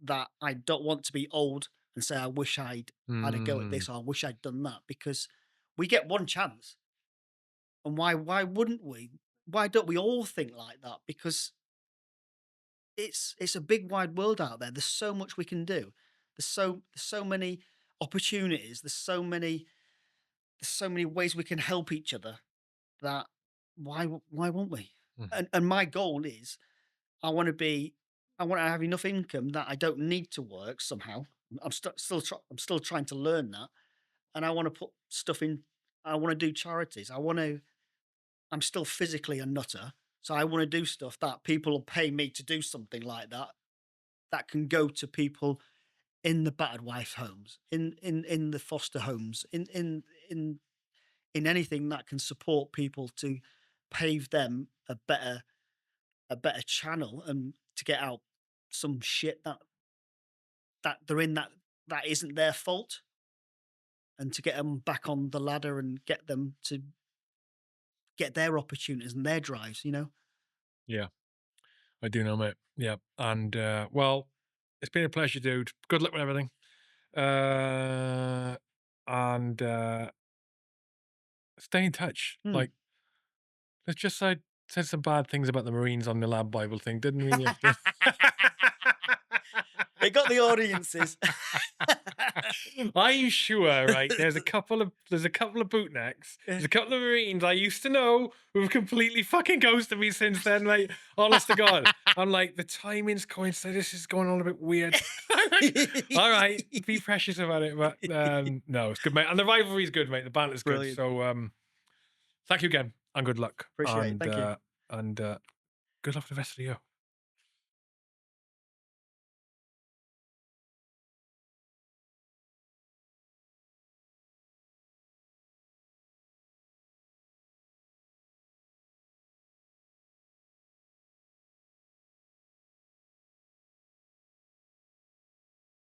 that I don't want to be old and say, I wish I'd had a go at Mm, this or I wish I'd done that because we get one chance. And why wouldn't we? Why don't we all think like that? Because it's a big wide world out there. There's so much we can do. There's so many opportunities. There's so many ways we can help each other that why won't we? mhm. And my goal is I want to have enough income that I don't need to work somehow. I'm still trying to learn that, and I want to put stuff in. I want to do charities. I'm still physically a nutter, so I want to do stuff that people will pay me to do something like that that can go to people in the battered wife homes, in the foster homes, in anything that can support people to pave them a better channel and to get out some shit that they're in that isn't their fault and to get them back on the ladder and get them to get their opportunities and their drives. Yeah, I do know, mate. Yeah, and well, it's been a pleasure, dude. Good luck with everything. Uh, and stay in touch. Hmm. Like, let's just say said some bad things about the Marines on the Lab Bible thing, didn't we? You have to- It got the audiences. I'm sure, right? There's a couple of bootnecks. There's a couple of Marines I used to know who've completely fucking ghosted me since then, mate. Honest to God. I'm like, the timing's coincide. This is going on a bit weird. All right, be precious about it. But no, it's good, mate. And the rivalry's good, mate. The banter's good. Brilliant. So thank you again and good luck. Appreciate it. And Thank you. good luck for the rest of the year.